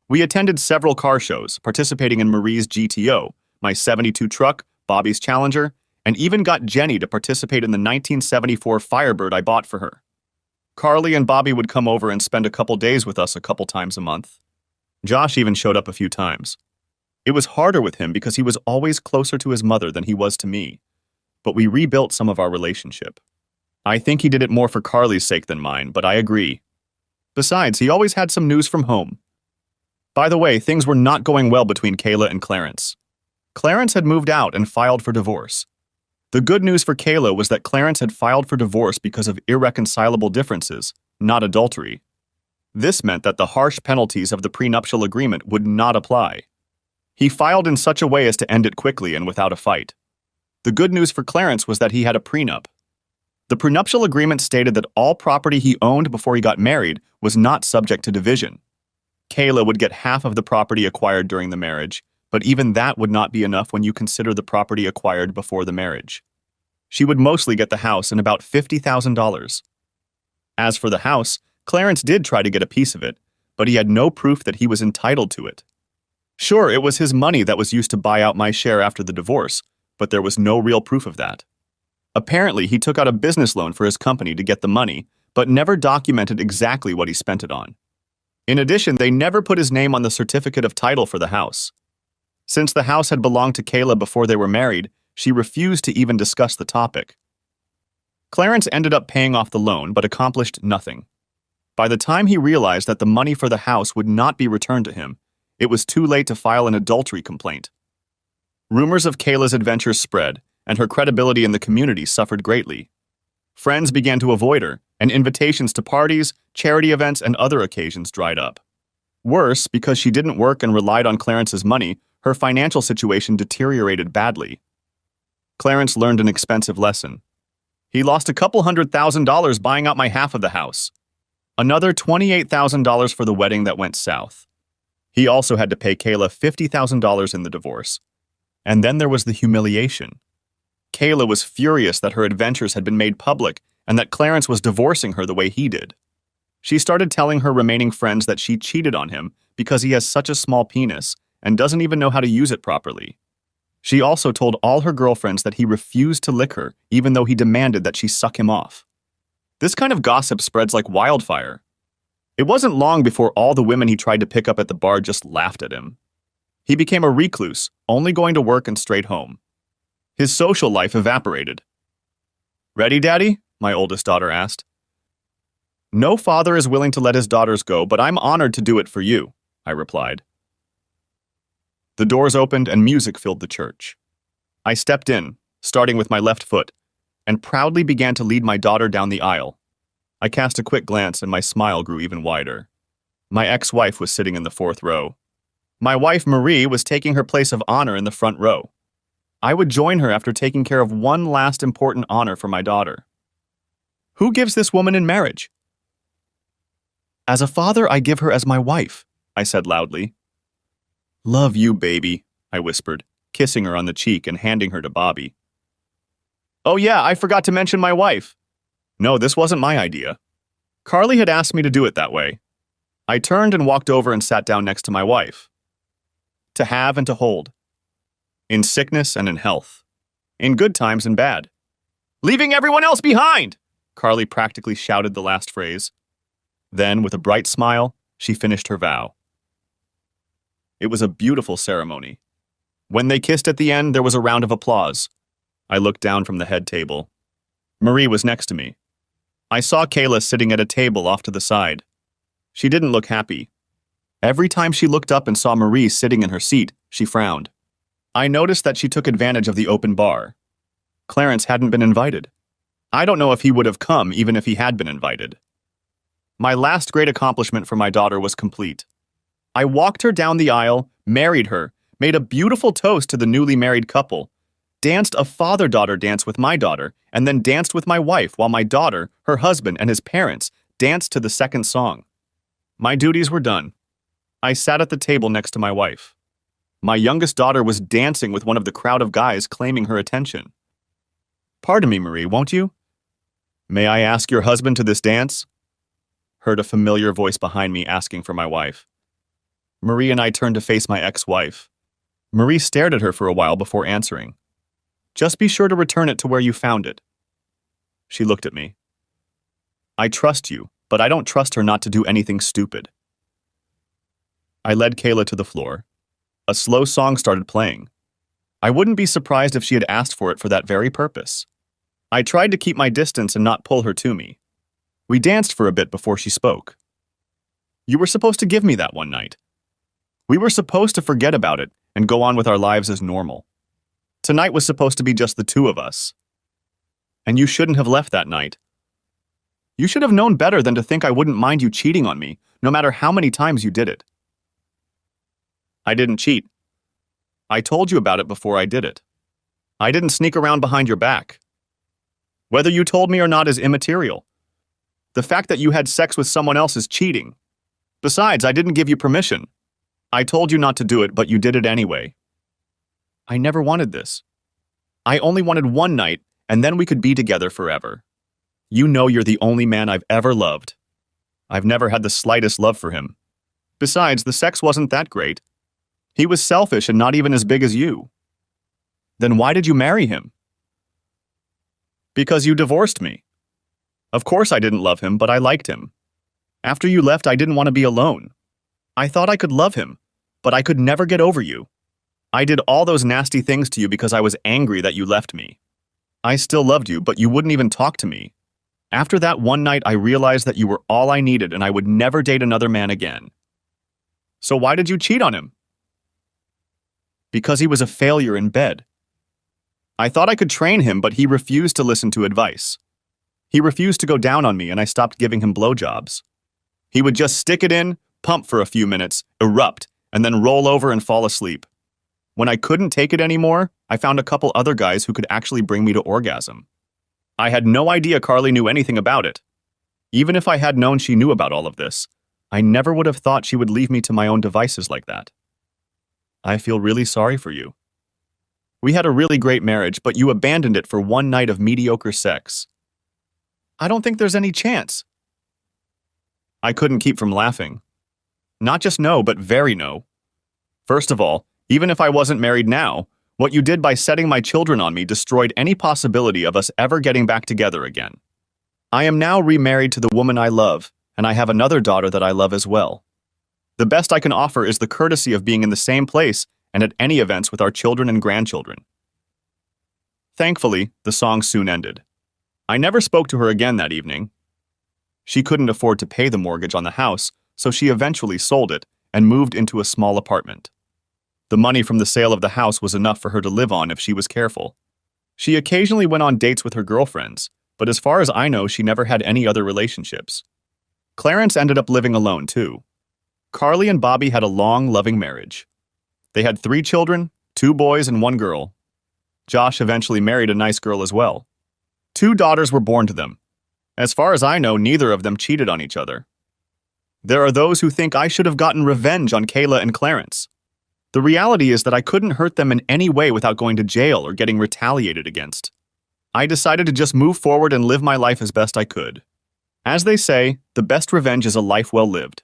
We attended several car shows, participating in Marie's GTO, my '72 truck, Bobby's Challenger, and even got Jenny to participate in the 1974 Firebird I bought for her. Carly and Bobby would come over and spend a couple days with us a couple times a month. Josh even showed up a few times. It was harder with him because he was always closer to his mother than he was to me, but we rebuilt some of our relationship. I think he did it more for Carly's sake than mine, but I agree. Besides, he always had some news from home. By the way, things were not going well between Kayla and Clarence. Clarence had moved out and filed for divorce. The good news for Kayla was that Clarence had filed for divorce because of irreconcilable differences, not adultery. This meant that the harsh penalties of the prenuptial agreement would not apply. He filed in such a way as to end it quickly and without a fight. The good news for Clarence was that he had a prenup. The prenuptial agreement stated that all property he owned before he got married was not subject to division. Kayla would get half of the property acquired during the marriage, but even that would not be enough when you consider the property acquired before the marriage. She would mostly get the house and about $50,000. As for the house, Clarence did try to get a piece of it, but he had no proof that he was entitled to it. Sure, it was his money that was used to buy out my share after the divorce, but there was no real proof of that. Apparently, he took out a business loan for his company to get the money, but never documented exactly what he spent it on. In addition, they never put his name on the certificate of title for the house. Since the house had belonged to Kayla before they were married, she refused to even discuss the topic. Clarence ended up paying off the loan, but accomplished nothing. By the time he realized that the money for the house would not be returned to him, it was too late to file an adultery complaint. Rumors of Kayla's adventures spread, and her credibility in the community suffered greatly. Friends began to avoid her, and invitations to parties, charity events, and other occasions dried up. Worse, because she didn't work and relied on Clarence's money, her financial situation deteriorated badly. Clarence learned an expensive lesson. He lost a couple $100,000 buying out my half of the house. Another $28,000 for the wedding that went south. He also had to pay Kayla $50,000 in the divorce. And then there was the humiliation. Kayla was furious that her adventures had been made public and that Clarence was divorcing her the way he did. She started telling her remaining friends that she cheated on him because he has such a small penis and doesn't even know how to use it properly. She also told all her girlfriends that he refused to lick her even though he demanded that she suck him off. This kind of gossip spreads like wildfire. It wasn't long before all the women he tried to pick up at the bar just laughed at him. He became a recluse, only going to work and straight home. His social life evaporated. "Ready, Daddy?" my oldest daughter asked. "No father is willing to let his daughters go, but I'm honored to do it for you," I replied. The doors opened and music filled the church. I stepped in, starting with my left foot, and proudly began to lead my daughter down the aisle. I cast a quick glance and my smile grew even wider. My ex-wife was sitting in the fourth row. My wife, Marie, was taking her place of honor in the front row. I would join her after taking care of one last important honor for my daughter. Who gives this woman in marriage? As a father, I give her as my wife, I said loudly. Love you, baby, I whispered, kissing her on the cheek and handing her to Bobby. Oh yeah, I forgot to mention my wife. No, this wasn't my idea. Carly had asked me to do it that way. I turned and walked over and sat down next to my wife. To have and to hold. In sickness and in health. In good times and bad. Leaving everyone else behind! Carly practically shouted the last phrase. Then, with a bright smile, she finished her vow. It was a beautiful ceremony. When they kissed at the end, there was a round of applause. I looked down from the head table. Marie was next to me. I saw Kayla sitting at a table off to the side. She didn't look happy. Every time she looked up and saw Marie sitting in her seat, she frowned. I noticed that she took advantage of the open bar. Clarence hadn't been invited. I don't know if he would have come even if he had been invited. My last great accomplishment for my daughter was complete. I walked her down the aisle, married her, made a beautiful toast to the newly married couple, danced a father-daughter dance with my daughter, and then danced with my wife while my daughter, her husband, and his parents danced to the second song. My duties were done. I sat at the table next to my wife. My youngest daughter was dancing with one of the crowd of guys claiming her attention. Pardon me, Marie, won't you? May I ask your husband to this dance? Heard a familiar voice behind me asking for my wife. Marie and I turned to face my ex-wife. Marie stared at her for a while before answering. Just be sure to return it to where you found it. She looked at me. I trust you, but I don't trust her not to do anything stupid. I led Kayla to the floor. A slow song started playing. I wouldn't be surprised if she had asked for it for that very purpose. I tried to keep my distance and not pull her to me. We danced for a bit before she spoke. You were supposed to give me that one night. We were supposed to forget about it and go on with our lives as normal. Tonight was supposed to be just the two of us. And you shouldn't have left that night. You should have known better than to think I wouldn't mind you cheating on me, no matter how many times you did it. I didn't cheat. I told you about it before I did it. I didn't sneak around behind your back. Whether you told me or not is immaterial. The fact that you had sex with someone else is cheating. Besides, I didn't give you permission. I told you not to do it, but you did it anyway. I never wanted this. I only wanted one night, and then we could be together forever. You know you're the only man I've ever loved. I've never had the slightest love for him. Besides, the sex wasn't that great. He was selfish and not even as big as you. Then why did you marry him? Because you divorced me. Of course I didn't love him, but I liked him. After you left, I didn't want to be alone. I thought I could love him, but I could never get over you. I did all those nasty things to you because I was angry that you left me. I still loved you, but you wouldn't even talk to me. After that one night, I realized that you were all I needed and I would never date another man again. So why did you cheat on him? Because he was a failure in bed. I thought I could train him, but he refused to listen to advice. He refused to go down on me and I stopped giving him blowjobs. He would just stick it in, pump for a few minutes, erupt, and then roll over and fall asleep. When I couldn't take it anymore, I found a couple other guys who could actually bring me to orgasm. I had no idea Carly knew anything about it. Even if I had known she knew about all of this, I never would have thought she would leave me to my own devices like that. I feel really sorry for you. We had a really great marriage, but you abandoned it for one night of mediocre sex. I don't think there's any chance. I couldn't keep from laughing. Not just no, but very no. First of all, even if I wasn't married now, what you did by setting my children on me destroyed any possibility of us ever getting back together again. I am now remarried to the woman I love, and I have another daughter that I love as well. The best I can offer is the courtesy of being in the same place and at any events with our children and grandchildren. Thankfully, the song soon ended. I never spoke to her again that evening. She couldn't afford to pay the mortgage on the house, so she eventually sold it and moved into a small apartment. The money from the sale of the house was enough for her to live on if she was careful. She occasionally went on dates with her girlfriends, but as far as I know, she never had any other relationships. Clarence ended up living alone, too. Carly and Bobby had a long, loving marriage. They had 3 children, 2 boys and 1 girl. Josh eventually married a nice girl as well. 2 daughters were born to them. As far as I know, neither of them cheated on each other. There are those who think I should have gotten revenge on Kayla and Clarence. The reality is that I couldn't hurt them in any way without going to jail or getting retaliated against. I decided to just move forward and live my life as best I could. As they say, the best revenge is a life well lived.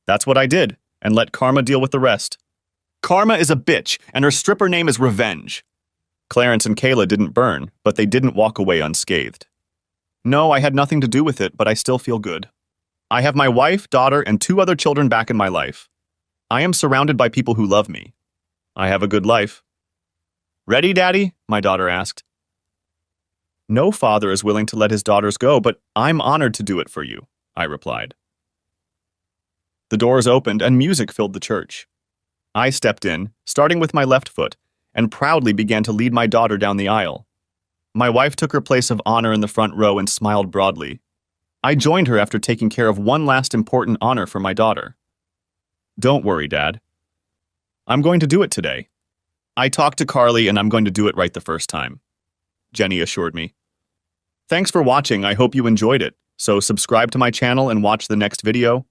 That's what I did, and let karma deal with the rest. Karma is a bitch, and her stripper name is Revenge. Clarence and Kayla didn't burn, but they didn't walk away unscathed. No, I had nothing to do with it, but I still feel good. I have my wife, daughter, and 2 other children back in my life. I am surrounded by people who love me. I have a good life. Ready, Daddy? My daughter asked. No father is willing to let his daughters go, but I'm honored to do it for you, I replied. The doors opened and music filled the church. I stepped in, starting with my left foot, and proudly began to lead my daughter down the aisle. My wife took her place of honor in the front row and smiled broadly. I joined her after taking care of one last important honor for my daughter. Don't worry, Dad. I'm going to do it today. I talked to Carly and I'm going to do it right the first time, Jenny assured me. Thanks for watching. I hope you enjoyed it. So subscribe to my channel and watch the next video.